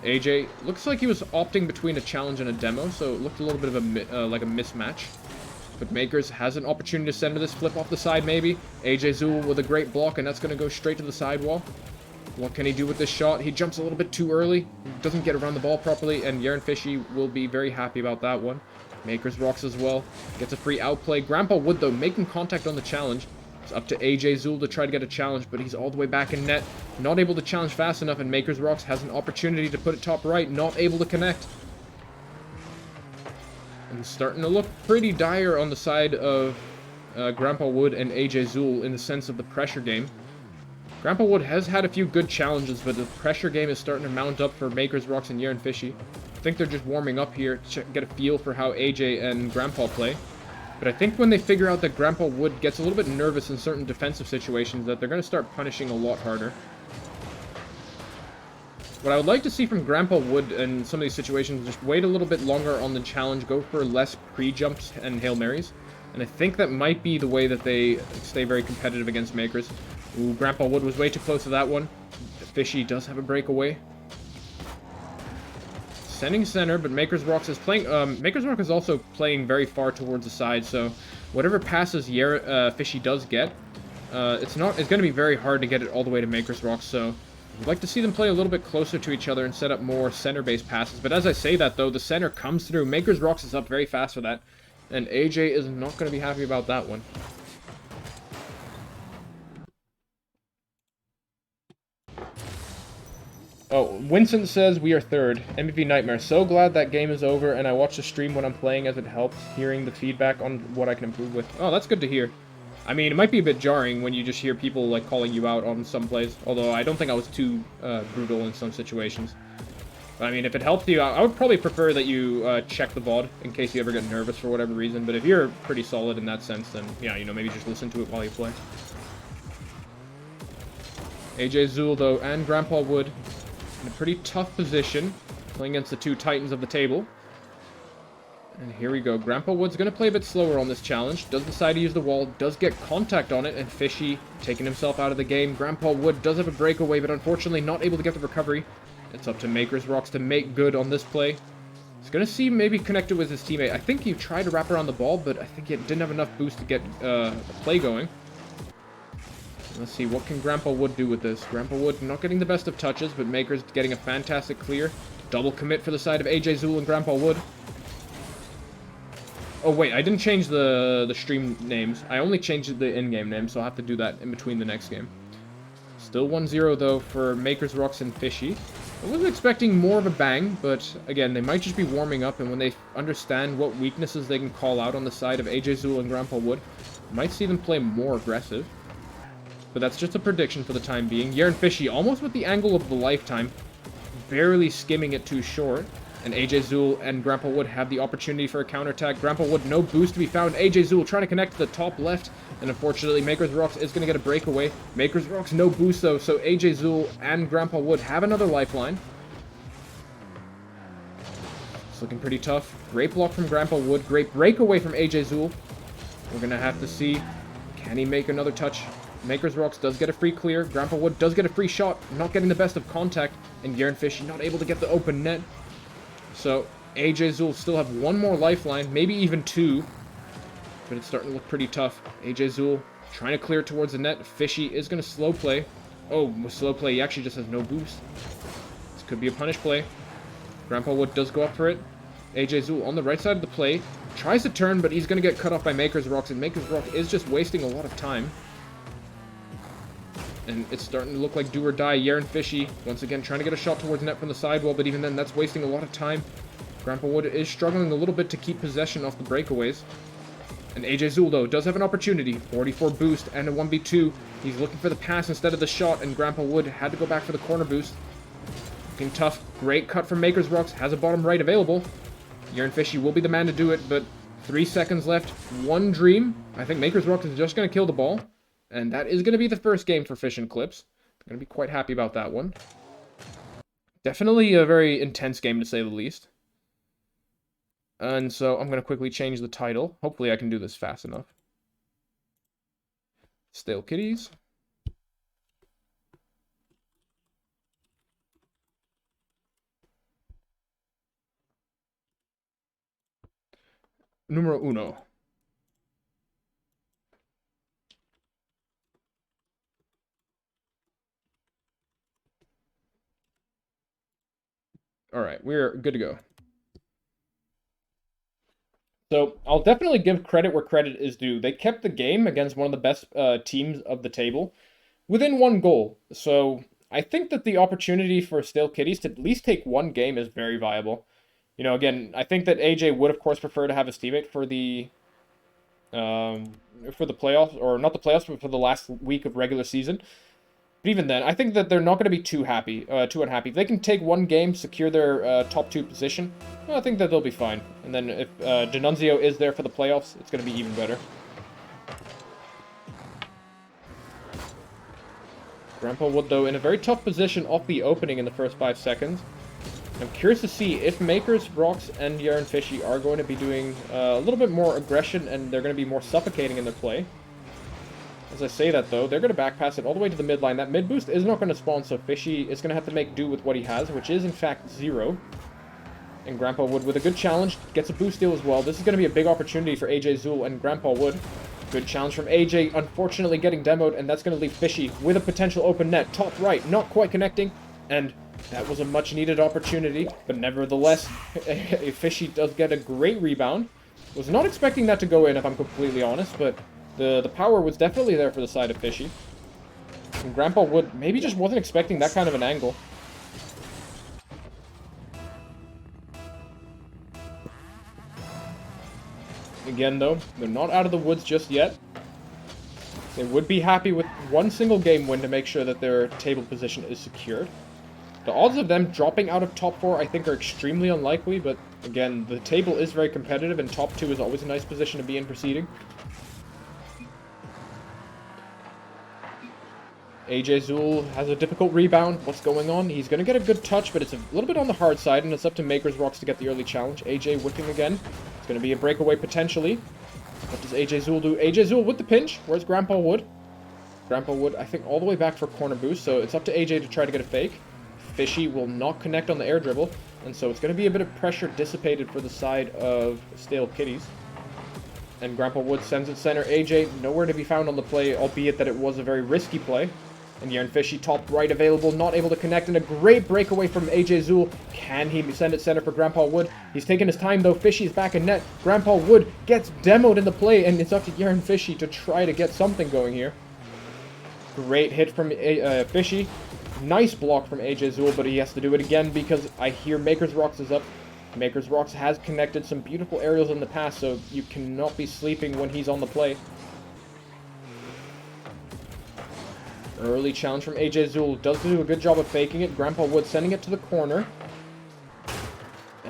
AJ looks like he was opting between a challenge and a demo, so it looked a little bit of a like a mismatch. But Makers has an opportunity to send this flip off the side, maybe. AJ Zool with a great block, and that's going to go straight to the sidewall. What can he do with this shot? He jumps a little bit too early, doesn't get around the ball properly, and Yaren Fishy will be very happy about that one. Makers Rocks as well. Gets a free outplay. Grandpa Wood, though, making contact on the challenge. It's up to AJ Zool to try to get a challenge, but he's all the way back in net. Not able to challenge fast enough, and Maker's Rocks has an opportunity to put it top right. Not able to connect. And starting to look pretty dire on the side of Grandpa Wood and AJ Zool in the sense of the pressure game. Grandpa Wood has had a few good challenges, but the pressure game is starting to mount up for Maker's Rocks and Yaren Fishy. I think they're just warming up here to get a feel for how AJ and Grandpa play. But I think when they figure out that Grandpa Wood gets a little bit nervous in certain defensive situations, that they're going to start punishing a lot harder. What I would like to see from Grandpa Wood in some of these situations, just wait a little bit longer on the challenge, go for less pre-jumps and Hail Marys. And I think that might be the way that they stay very competitive against Makers. Ooh, Grandpa Wood was way too close to that one. Fishy does have a breakaway. Sending center, but Maker's Rocks is playing... Maker's Rock is also playing very far towards the side, so whatever passes Fishy does get, it's going to be very hard to get it all the way to Maker's Rock, so I'd like to see them play a little bit closer to each other and set up more center-based passes. But as I say that, though, the center comes through. Maker's Rocks is up very fast for that, and AJ is not going to be happy about that one. Oh, Winston says we are third. MVP Nightmare. So glad that game is over, and I watch the stream when I'm playing as it helps hearing the feedback on what I can improve with. Oh, that's good to hear. I mean, it might be a bit jarring when you just hear people, like, calling you out on some plays. Although, I don't think I was too brutal in some situations. But, I mean, if it helps you, I would probably prefer that you check the VOD in case you ever get nervous for whatever reason. But if you're pretty solid in that sense, then, yeah, you know, maybe just listen to it while you play. AJ Zul, though, and Grandpa Wood in a pretty tough position, playing against the two titans of the table. And here we go. Grandpa Wood's going to play a bit slower on this challenge. Does decide to use the wall. Does get contact on it. And Fishy taking himself out of the game. Grandpa Wood does have a breakaway, but unfortunately not able to get the recovery. It's up to Maker's Rocks to make good on this play. He's going to see maybe connected with his teammate. I think he tried to wrap around the ball, but I think it didn't have enough boost to get a play going. Let's see, what can Grandpa Wood do with this? Grandpa Wood not getting the best of touches, but Maker's getting a fantastic clear. Double commit for the side of AJ Zul and Grandpa Wood. Oh, wait, I didn't change the stream names. I only changed the in-game name, so I'll have to do that in between the next game. Still 1-0, though, for Maker's Rocks and Fishy. I wasn't expecting more of a bang, but, again, they might just be warming up, and when they understand what weaknesses they can call out on the side of AJ Zul and Grandpa Wood, might see them play more aggressive. But that's just a prediction for the time being. Yaren Fishy almost with the angle of the lifetime, barely skimming it too short. And AJ Zul and Grandpa Wood have the opportunity for a counterattack. Grandpa Wood, no boost to be found. AJ Zul trying to connect to the top left. And unfortunately, Maker's Rocks is going to get a breakaway. Maker's Rocks, no boost though. So AJ Zul and Grandpa Wood have another lifeline. It's looking pretty tough. Great block from Grandpa Wood. Great breakaway from AJ Zul. We're going to have to see, can he make another touch? Maker's Rocks does get a free clear. Grandpa Wood does get a free shot, not getting the best of contact. And Yaren Fishy not able to get the open net. So, AJ Zul still have one more lifeline, maybe even two. But it's starting to look pretty tough. AJ Zul trying to clear it towards the net. Fishy is going to slow play. Oh, with slow play, he actually just has no boost. This could be a punish play. Grandpa Wood does go up for it. AJ Zul on the right side of the play. Tries to turn, but he's going to get cut off by Maker's Rocks. And Maker's Rock is just wasting a lot of time. And it's starting to look like do or die. Yaren Fishy, once again, trying to get a shot towards net from the sidewall, but even then, that's wasting a lot of time. Grandpa Wood is struggling a little bit to keep possession off the breakaways. And AJ Zul, though, does have an opportunity. 44 boost and a 1v2. He's looking for the pass instead of the shot, and Grandpa Wood had to go back for the corner boost. Looking tough. Great cut from Maker's Rocks. Has a bottom right available. Yaren Fishy will be the man to do it, but 3 seconds left. One dream. I think Maker's Rocks is just going to kill the ball. And that is going to be the first game for Fish and Clips. I'm going to be quite happy about that one. Definitely a very intense game, to say the least. And so I'm going to quickly change the title. Hopefully I can do this fast enough. Stale Kitties. Numero uno. Alright, we're good to go. So, I'll definitely give credit where credit is due. They kept the game against one of the best teams of the table within one goal. So, I think that the opportunity for Stale Kitties to at least take one game is very viable. You know, again, I think that AJ would, of course, prefer to have his teammate for the playoffs, or not the playoffs, but for the last week of regular season. But even then, I think that they're not going to be too unhappy. If they can take one game, secure their top 2 position, well, I think that they'll be fine. And then if D'Annunzio is there for the playoffs, it's going to be even better. Grandpa Wood, though, in a very tough position off the opening in the first 5 seconds. I'm curious to see if Makers, Rocks, and Jaren Fishy are going to be doing a little bit more aggression, and they're going to be more suffocating in their play. As I say that, though, they're going to backpass it all the way to the mid line. That mid boost is not going to spawn, so Fishy is going to have to make do with what he has, which is, in fact, 0. And Grandpa Wood, with a good challenge, gets a boost steal as well. This is going to be a big opportunity for AJ Zul and Grandpa Wood. Good challenge from AJ, unfortunately getting demoed, and that's going to leave Fishy with a potential open net. Top right, not quite connecting, and that was a much-needed opportunity. But nevertheless, Fishy does get a great rebound. Was not expecting that to go in, if I'm completely honest, but the power was definitely there for the side of Fishy. And Grandpa Wood maybe just wasn't expecting that kind of an angle. Again, though, they're not out of the woods just yet. They would be happy with one single game win to make sure that their table position is secured. The odds of them dropping out of top 4, I think, are extremely unlikely, but again, the table is very competitive, and top 2 is always a nice position to be in proceeding. AJ Zul has a difficult rebound. What's going on? He's going to get a good touch, but it's a little bit on the hard side, and it's up to Makers Rocks to get the early challenge. AJ whipping again. It's going to be a breakaway potentially. What does AJ Zul do? AJ Zul with the pinch. Where's Grandpa Wood? Grandpa Wood, I think, all the way back for corner boost, so it's up to AJ to try to get a fake. Fishy will not connect on the air dribble, and so it's going to be a bit of pressure dissipated for the side of Stale Kitties. And Grandpa Wood sends it center. AJ nowhere to be found on the play, albeit that it was a very risky play. And Jaren Fishy, top right available, not able to connect, and a great breakaway from AJ Zul. Can he send it center for Grandpa Wood? He's taking his time, though. Fishy's back in net. Grandpa Wood gets demoed in the play, and it's up to Jaren Fishy to try to get something going here. Great hit from Fishy. Nice block from AJ Zul, but he has to do it again because I hear Makers Rocks is up. Makers Rocks has connected some beautiful aerials in the past, so you cannot be sleeping when he's on the play. Early challenge from AJ Zul. Does do a good job of faking it. Grandpa Wood sending it to the corner.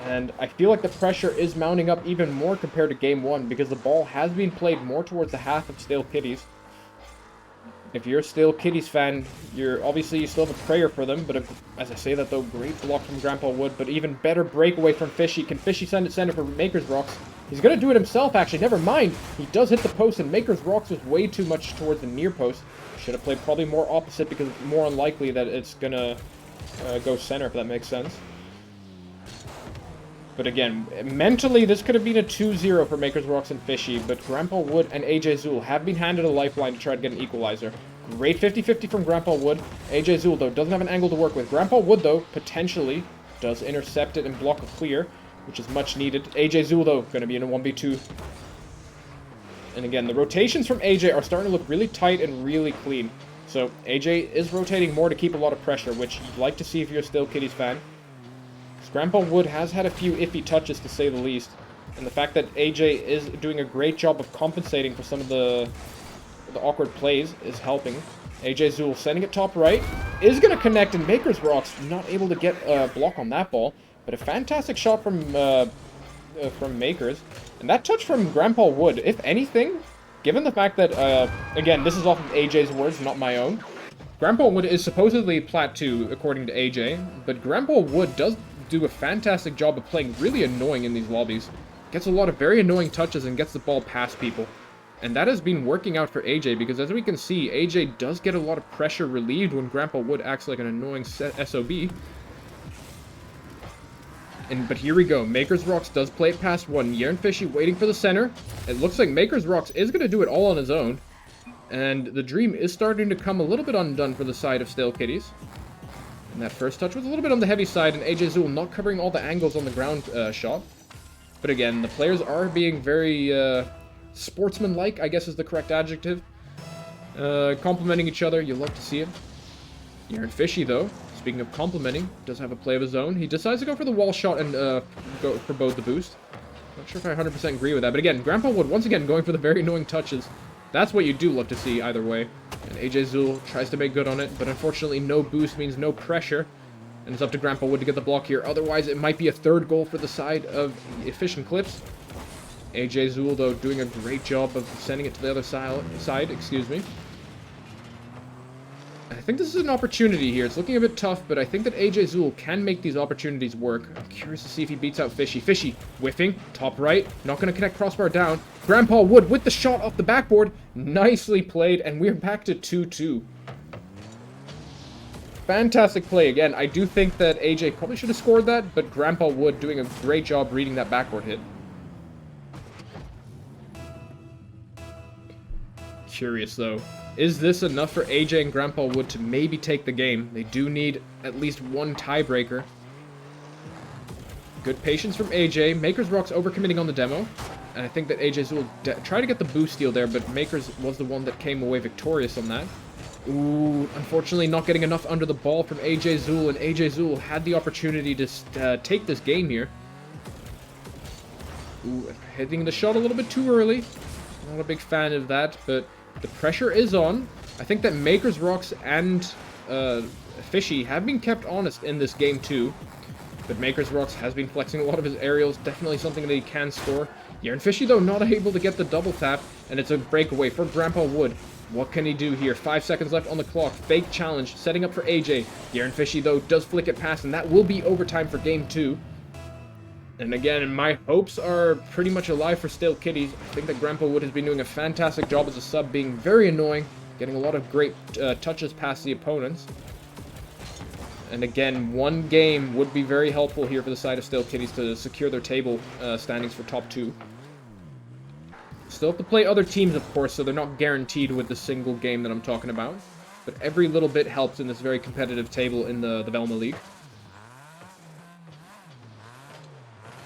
And I feel like the pressure is mounting up even more compared to game 1 because the ball has been played more towards the half of Stale Kitties. If you're a Stale Kitties fan, you still have a prayer for them, but as I say that though, great block from Grandpa Wood, but even better breakaway from Fishy. Can Fishy send it center for Makers Rocks? He's going to do it himself, actually. Never mind. He does hit the post, and Makers Rocks was way too much towards the near post. Should have played probably more opposite because it's more unlikely that it's going to go center, if that makes sense. But again, mentally, this could have been a 2-0 for Makers Rocks and Fishy, but Grandpa Wood and AJ Zul have been handed a lifeline to try to get an equalizer. Great 50-50 from Grandpa Wood. AJ Zul, though, doesn't have an angle to work with. Grandpa Wood, though, potentially does intercept it and block a clear, which is much needed. AJ Zul, though, going to be in a 1v2. And again, the rotations from AJ are starting to look really tight and really clean. So AJ is rotating more to keep a lot of pressure, which you'd like to see if you're a Stale Kitties fan. Grandpa Wood has had a few iffy touches, to say the least. And the fact that AJ is doing a great job of compensating for some of the awkward plays is helping. AJ Zul sending it top right. Is going to connect, and Makers Rocks not able to get a block on that ball. But a fantastic shot from Makers. And that touch from Grandpa Wood, if anything, given the fact that, again, this is off of AJ's words, not my own. Grandpa Wood is supposedly Plat 2, according to AJ. But Grandpa Wood does do a fantastic job of playing really annoying in these lobbies. Gets a lot of very annoying touches and gets the ball past people. And that has been working out for AJ, because as we can see, AJ does get a lot of pressure relieved when Grandpa Wood acts like an annoying SOB. But here we go. Makers Rocks does play it past one. Jaren Fishy waiting for the center. It looks like Makers Rocks is going to do it all on his own. And the dream is starting to come a little bit undone for the side of Stale Kitties. And that first touch was a little bit on the heavy side, and AJ Zul not covering all the angles on the ground shot. But again, the players are being very sportsmanlike, I guess is the correct adjective. Complimenting each other, you love to see it. Jaren Fishy, though, speaking of complimenting, does have a play of his own. He decides to go for the wall shot and go for both the boost. Not sure if I 100% agree with that, but again, Grandpa Wood once again going for the very annoying touches. That's what you do love to see either way. And AJ Zul tries to make good on it, but unfortunately no boost means no pressure. And it's up to Grandpa Wood to get the block here. Otherwise, it might be a third goal for the side of Efficient Clips. AJ Zul, though, doing a great job of sending it to the other side, excuse me. I think this is an opportunity here. It's looking a bit tough, but I think that AJ Zul can make these opportunities work. I'm curious to see if he beats out Fishy. Fishy, whiffing, top right, not going to connect crossbar down. Grandpa Wood with the shot off the backboard. Nicely played, and we're back to 2-2. Fantastic play again. I do think that AJ probably should have scored that, but Grandpa Wood doing a great job reading that backboard hit. Curious, though. Is this enough for AJ and Grandpa Wood to maybe take the game? They do need at least one tiebreaker. Good patience from AJ. Makers Rock's overcommitting on the demo. And I think that AJ will try to get the boost steal there, but Makers was the one that came away victorious on that. Ooh, unfortunately not getting enough under the ball from AJ Zul, and AJ Zul had the opportunity to take this game here. Ooh, hitting the shot a little bit too early. Not a big fan of that, but the pressure is on. I think that Makers Rocks and Fishy have been kept honest in this game too. But Makers Rocks has been flexing a lot of his aerials. Definitely something that he can score. Yerin Fishy, though, not able to get the double tap. And it's a breakaway for Grandpa Wood. What can he do here? 5 seconds left on the clock. Fake challenge. Setting up for AJ. Yerin Fishy, though, does flick it past. And that will be overtime for game 2. And again, my hopes are pretty much alive for Stale Kitties. I think that Grandpa Wood has been doing a fantastic job as a sub, being very annoying. Getting a lot of great touches past the opponents. And again, one game would be very helpful here for the side of Stale Kitties to secure their table standings for top 2. Still have to play other teams, of course, so they're not guaranteed with the single game that I'm talking about. But every little bit helps in this very competitive table in the Velma League.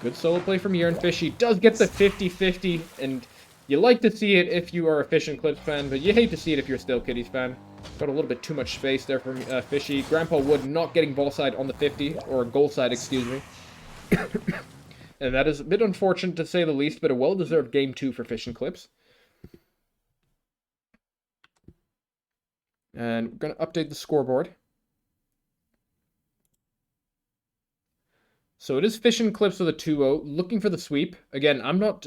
Good solo play from Yerin Fishy. Does get the 50-50, and you like to see it if you are a Fish and Clips fan, but you hate to see it if you're a Stale Kitties fan. Got a little bit too much space there from Fishy. Grandpa Wood not getting ball side on the 50, or goal side, excuse me. And that is a bit unfortunate to say the least, but a well-deserved game 2 for Fish and Clips. And we're going to update the scoreboard. So it is Fish and Clips with a 2-0, looking for the sweep. Again, I'm not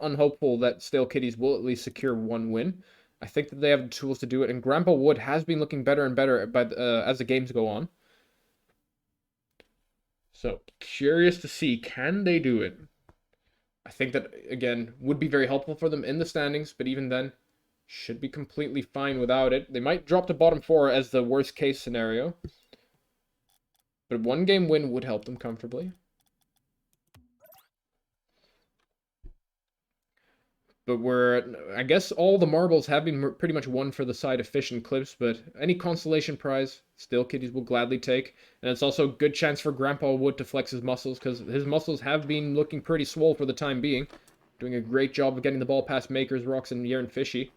unhopeful that Stale Kitties will at least secure one win. I think that they have the tools to do it, and Grandpa Wood has been looking better and better as the games go on. So, curious to see, can they do it? I think that, again, would be very helpful for them in the standings, but even then, should be completely fine without it. They might drop to bottom 4 as the worst case scenario. But one game win would help them comfortably. But I guess all the marbles have been pretty much won for the side of Fish and Clips, but any consolation prize, Stale Kitties will gladly take. And it's also a good chance for Grandpa Wood to flex his muscles, because his muscles have been looking pretty swole for the time being. Doing a great job of getting the ball past Makers, Rocks, and Yerin Fishy.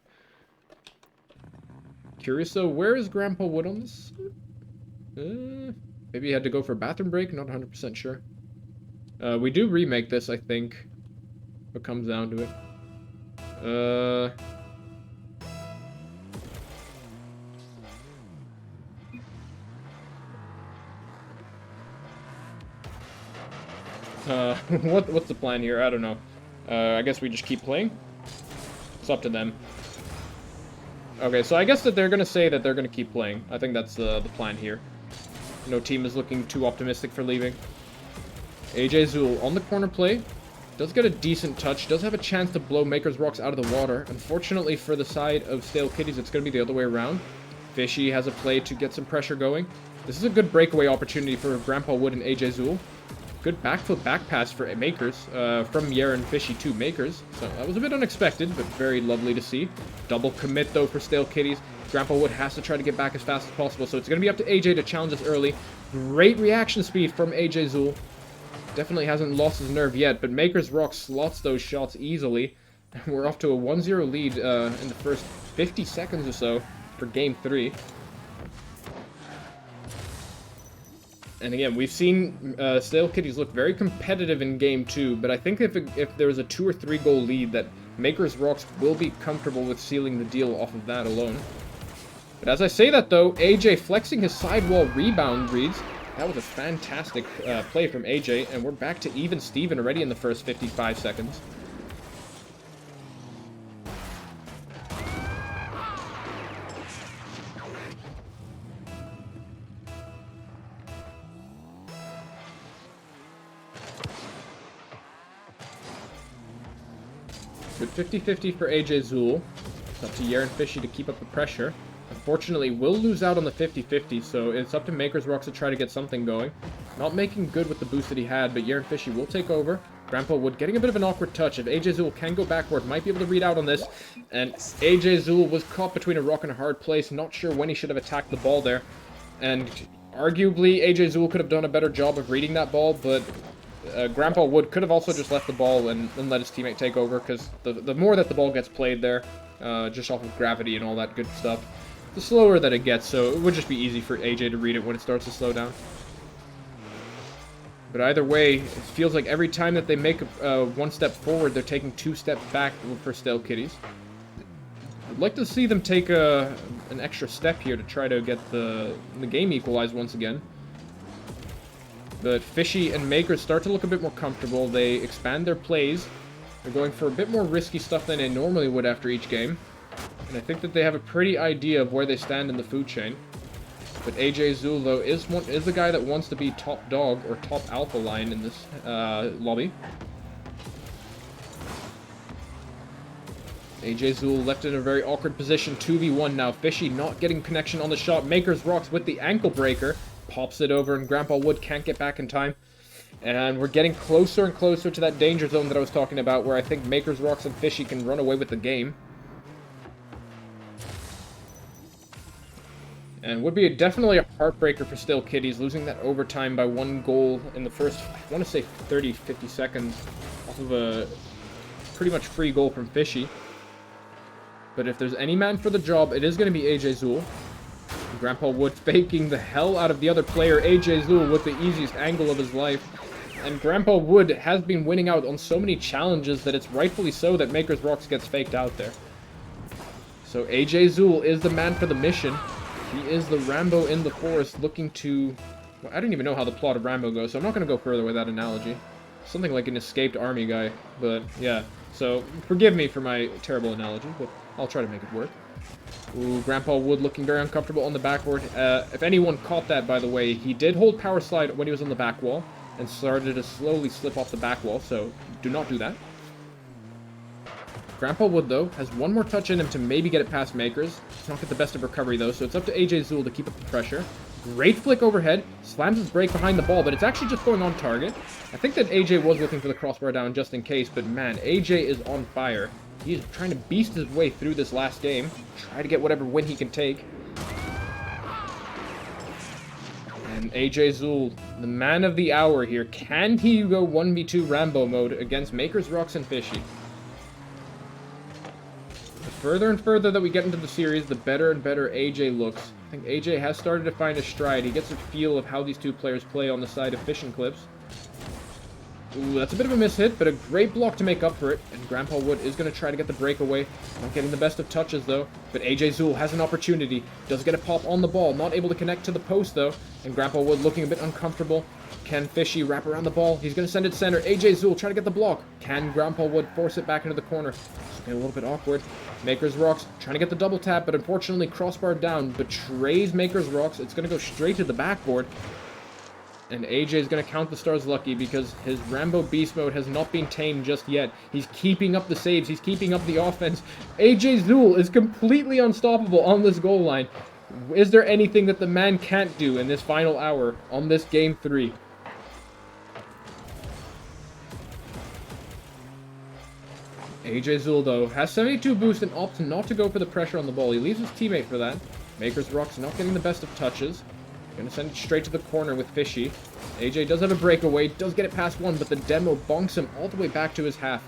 Curious though, where is Grandpa Wood on this? Maybe he had to go for a bathroom break, not 100% sure. We do remake this, I think, if it comes down to it. What's the plan here? I don't know. I guess we just keep playing. It's up to them. Okay, so I guess that they're gonna say that they're gonna keep playing. I think that's the plan here. No team is looking too optimistic for leaving. AJ Zul on the corner play. Does get a decent touch. Does have a chance to blow Makers Rocks out of the water. Unfortunately for the side of Stale Kitties, it's going to be the other way around. Fishy has a play to get some pressure going. This is a good breakaway opportunity for Grandpa Wood and AJ Zul. Good backflip back pass for Makers from Yerin Fishy to Makers. So that was a bit unexpected, but very lovely to see. Double commit, though, for Stale Kitties. Grandpa Wood has to try to get back as fast as possible, so it's going to be up to AJ to challenge us early. Great reaction speed from AJ Zul. Definitely hasn't lost his nerve yet, but Makers Rock slots those shots easily. We're off to a 1-0 lead in the first 50 seconds or so for Game 3. And again, we've seen Stale Kitties look very competitive in Game 2, but I think if there's a 2 or 3 goal lead, that Makers Rocks will be comfortable with sealing the deal off of that alone. But as I say that, though, AJ flexing his sidewall rebound reads. That was a fantastic play from AJ, and we're back to even Steven already in the first 55 seconds. Good 50-50 for AJ Zool. It's up to Yaren Fishy to keep up the pressure. Unfortunately, will lose out on the 50-50, so it's up to Maker's Rocks to try to get something going. Not making good with the boost that he had, but Yaren Fishy will take over. Grandpa Wood getting a bit of an awkward touch. If AJ Zool can go backward, might be able to read out on this. And AJ Zool was caught between a rock and a hard place. Not sure when he should have attacked the ball there. And arguably, AJ Zool could have done a better job of reading that ball, but Grandpa Wood could have also just left the ball and let his teammate take over, because the more that the ball gets played there, just off of gravity and all that good stuff, the slower that it gets, so it would just be easy for AJ to read it when it starts to slow down. But either way, it feels like every time that they make one step forward, they're taking 2 steps back for Stale Kitties. I'd like to see them take an extra step here to try to get the game equalized once again. But Fishy and Maker start to look a bit more comfortable. They expand their plays. They're going for a bit more risky stuff than they normally would after each game. And I think that they have a pretty idea of where they stand in the food chain. But AJ Zool, though, is the guy that wants to be top dog or top alpha line in this lobby. AJ Zool left in a very awkward position, 2v1 now. Fishy not getting connection on the shot. Maker's Rocks with the ankle breaker. Pops it over, and Grandpa Wood can't get back in time. And we're getting closer and closer to that danger zone that I was talking about, where I think Maker's Rocks and Fishy can run away with the game. And would be definitely a heartbreaker for Stale Kitties, losing that overtime by 1 goal in the first, I want to say 30-50 seconds, off of a pretty much free goal from Fishy. But if there's any man for the job, it is going to be AJ Zool. Grandpa Wood faking the hell out of the other player, AJ Zool, with the easiest angle of his life. And Grandpa Wood has been winning out on so many challenges that it's rightfully so that Maker's Rocks gets faked out there. So AJ Zool is the man for the mission. He is the Rambo in the forest looking to... Well, I don't even know how the plot of Rambo goes, so I'm not going to go further with that analogy. Something like an escaped army guy, but yeah. So forgive me for my terrible analogy, but I'll try to make it work. Ooh, Grandpa Wood looking very uncomfortable on the backboard. If anyone caught that, by the way, he did hold power slide when he was on the back wall and started to slowly slip off the back wall, so do not do that. Grandpa Wood, though, has one more touch in him to maybe get it past Makers. Does not get the best of recovery, though, so it's up to AJ Zool to keep up the pressure. Great flick overhead, slams his break behind the ball, but it's actually just going on target. I think that AJ was looking for the crossbar down just in case, but man, AJ is on fire. He's trying to beast his way through this last game, try to get whatever win he can take. And AJ Zool, the man of the hour here, can he go 1v2 Rambo mode against Maker's Rocks and Fishy? The further and further that we get into the series, the better and better AJ looks. I think AJ has started to find a stride. He gets a feel of how these two players play on the side of Fishing Clips. Ooh, that's a bit of a mishit, but a great block to make up for it. And Grandpa Wood is going to try to get the breakaway. Not getting the best of touches, though. But AJ Zool has an opportunity. Does get a pop on the ball. Not able to connect to the post, though. And Grandpa Wood looking a bit uncomfortable. Can Fishy wrap around the ball? He's going to send it center. AJ Zool trying to get the block. Can Grandpa Wood force it back into the corner? It's getting a little bit awkward. Maker's Rocks trying to get the double tap, but unfortunately crossbar down. Betrays Maker's Rocks. It's going to go straight to the backboard. And AJ is going to count the stars lucky because his Rambo Beast mode has not been tamed just yet. He's keeping up the saves. He's keeping up the offense. AJ Zool is completely unstoppable on this goal line. Is there anything that the man can't do in this final hour on this Game 3? AJ Zool, though, has 72 boost and opts not to go for the pressure on the ball. He leaves his teammate for that. Maker's Rocks not getting the best of touches. Gonna send it straight to the corner with Fishy. AJ does have a breakaway, does get it past one, but the demo bonks him all the way back to his half.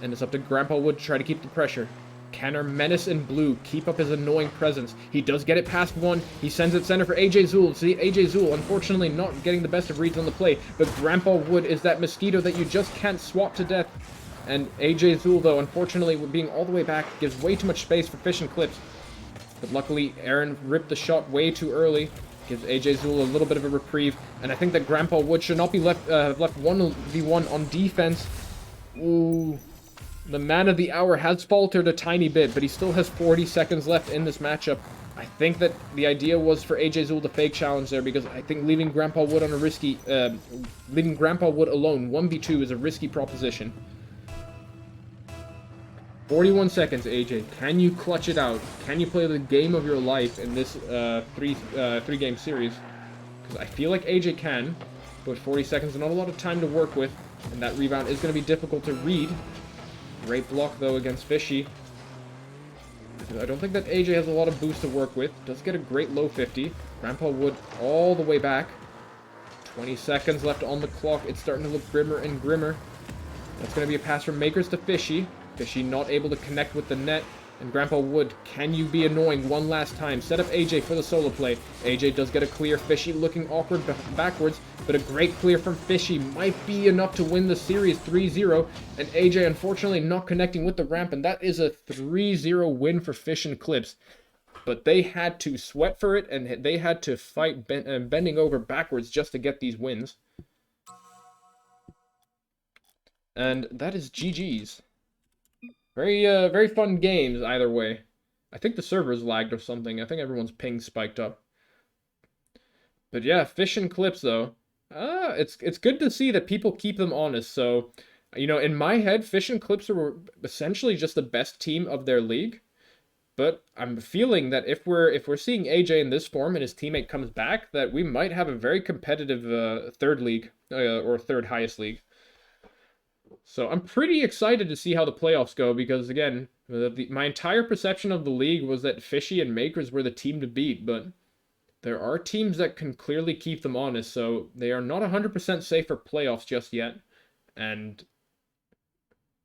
And it's up to Grandpa Wood to try to keep the pressure. Can our menace in blue keep up his annoying presence? He does get it past one. He sends it center for AJ Zool. See, AJ Zool, unfortunately, not getting the best of reads on the play. But Grandpa Wood is that mosquito that you just can't swap to death. And AJ Zool, though, unfortunately, being all the way back, gives way too much space for Fishing Clips. But luckily, Aaron ripped the shot way too early. Gives AJ Zul a little bit of a reprieve. And I think that Grandpa Wood should not be left 1v1 on defense. Ooh. The man of the hour has faltered a tiny bit, but he still has 40 seconds left in this matchup. I think that the idea was for AJ Zul to fake challenge there, because I think leaving Grandpa Wood on a risky, leaving Grandpa Wood alone 1v2 is a risky proposition. 41 seconds, AJ. Can you clutch it out? Can you play the game of your life in this three-game series? Because I feel like AJ can, but 40 seconds is not a lot of time to work with, and that rebound is going to be difficult to read. Great block, though, against Fishy. I don't think that AJ has a lot of boost to work with. Does get a great low 50. Grandpa Wood all the way back. 20 seconds left on the clock. It's starting to look grimmer and grimmer. That's going to be a pass from Makers to Fishy. Fishy not able to connect with the net. And Grandpa Wood, can you be annoying one last time? Set up AJ for the solo play. AJ does get a clear. Fishy looking awkward backwards, but a great clear from Fishy might be enough to win the series 3-0. And AJ, unfortunately, not connecting with the ramp, and that is a 3-0 win for Fish and Clips. But they had to sweat for it, and they had to fight bending over backwards just to get these wins. And that is GG's. Very fun games either way. I think the server's lagged or something. I think everyone's ping spiked up. But yeah, Fish and Clips though. It's good to see that people keep them honest. So, you know, in my head, Fish and Clips are essentially just the best team of their league. But I'm feeling that if we're seeing AJ in this form and his teammate comes back, that we might have a very competitive third league or third highest league. So I'm pretty excited to see how the playoffs go, because again, my entire perception of the league was that Fishy and Makers were the team to beat, but there are teams that can clearly keep them honest, so they are not 100% safe for playoffs just yet. And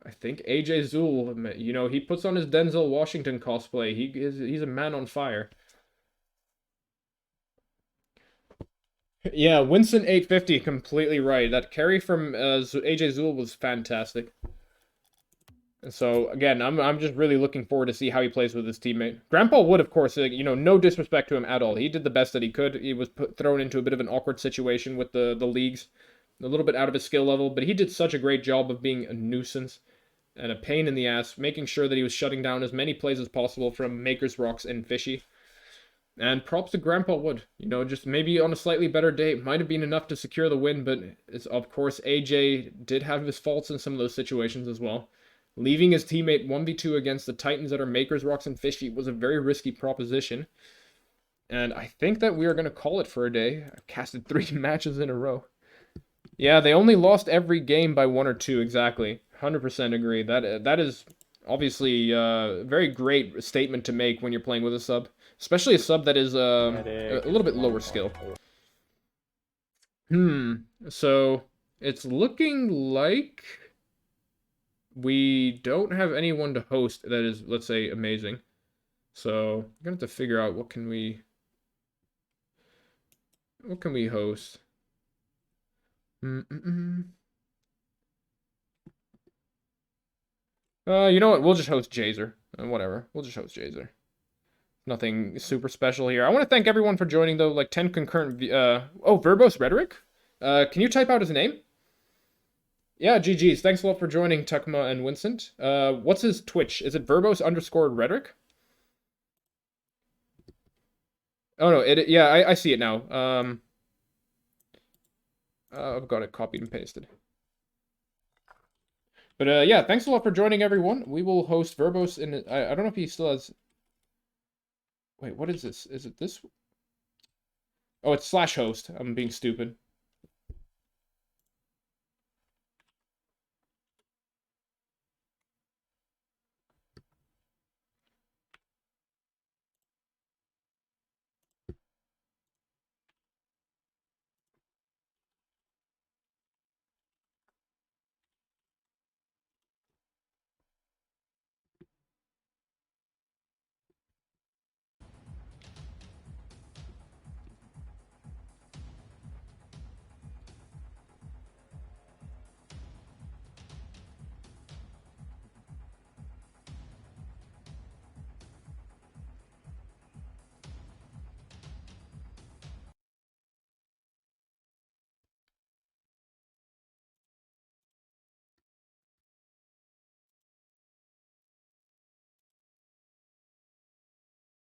I think AJ Zul, you know, he puts on his Denzel Washington cosplay. He's a man on fire. Yeah, Winston 850, completely right. That carry from AJ Zul was fantastic. And so, again, I'm just really looking forward to see how he plays with his teammate. Grandpa Wood, of course, you know, no disrespect to him at all. He did the best that he could. He was thrown into a bit of an awkward situation with the leagues. A little bit out of his skill level, but he did such a great job of being a nuisance and a pain in the ass, making sure that he was shutting down as many plays as possible from Makers, Rocks, and Fishy. And props to Grandpa Wood. You know, just maybe on a slightly better day, it might have been enough to secure the win, but of course, AJ did have his faults in some of those situations as well. Leaving his teammate 1v2 against the Titans that are Makers, Rocks, and Fishy was a very risky proposition. And I think that we are going to call it for a day. I've casted 3 matches in a row. Yeah, they only lost every game by 1 or 2, exactly. 100% agree. That is obviously a very great statement to make when you're playing with a sub. Especially a sub that is a little bit lower skill. So it's looking like we don't have anyone to host that is, let's say, amazing. So I'm gonna have to figure out what can we host. You know what? We'll just host Jazer. Whatever. We'll just host Jazer. Nothing super special here. I want to thank everyone for joining, though. Like 10 concurrent... oh, Verbose Rhetoric? Can you type out his name? Yeah, GG's. Thanks a lot for joining, Takuma and Vincent. What's his Twitch? Is it Verbose_Rhetoric? Oh, no. Yeah, I see it now. I've got it copied and pasted. But, yeah, thanks a lot for joining, everyone. We will host Verbose in... I don't know if he still has... Wait, what is this? Is it this? Oh, it's /host. I'm being stupid.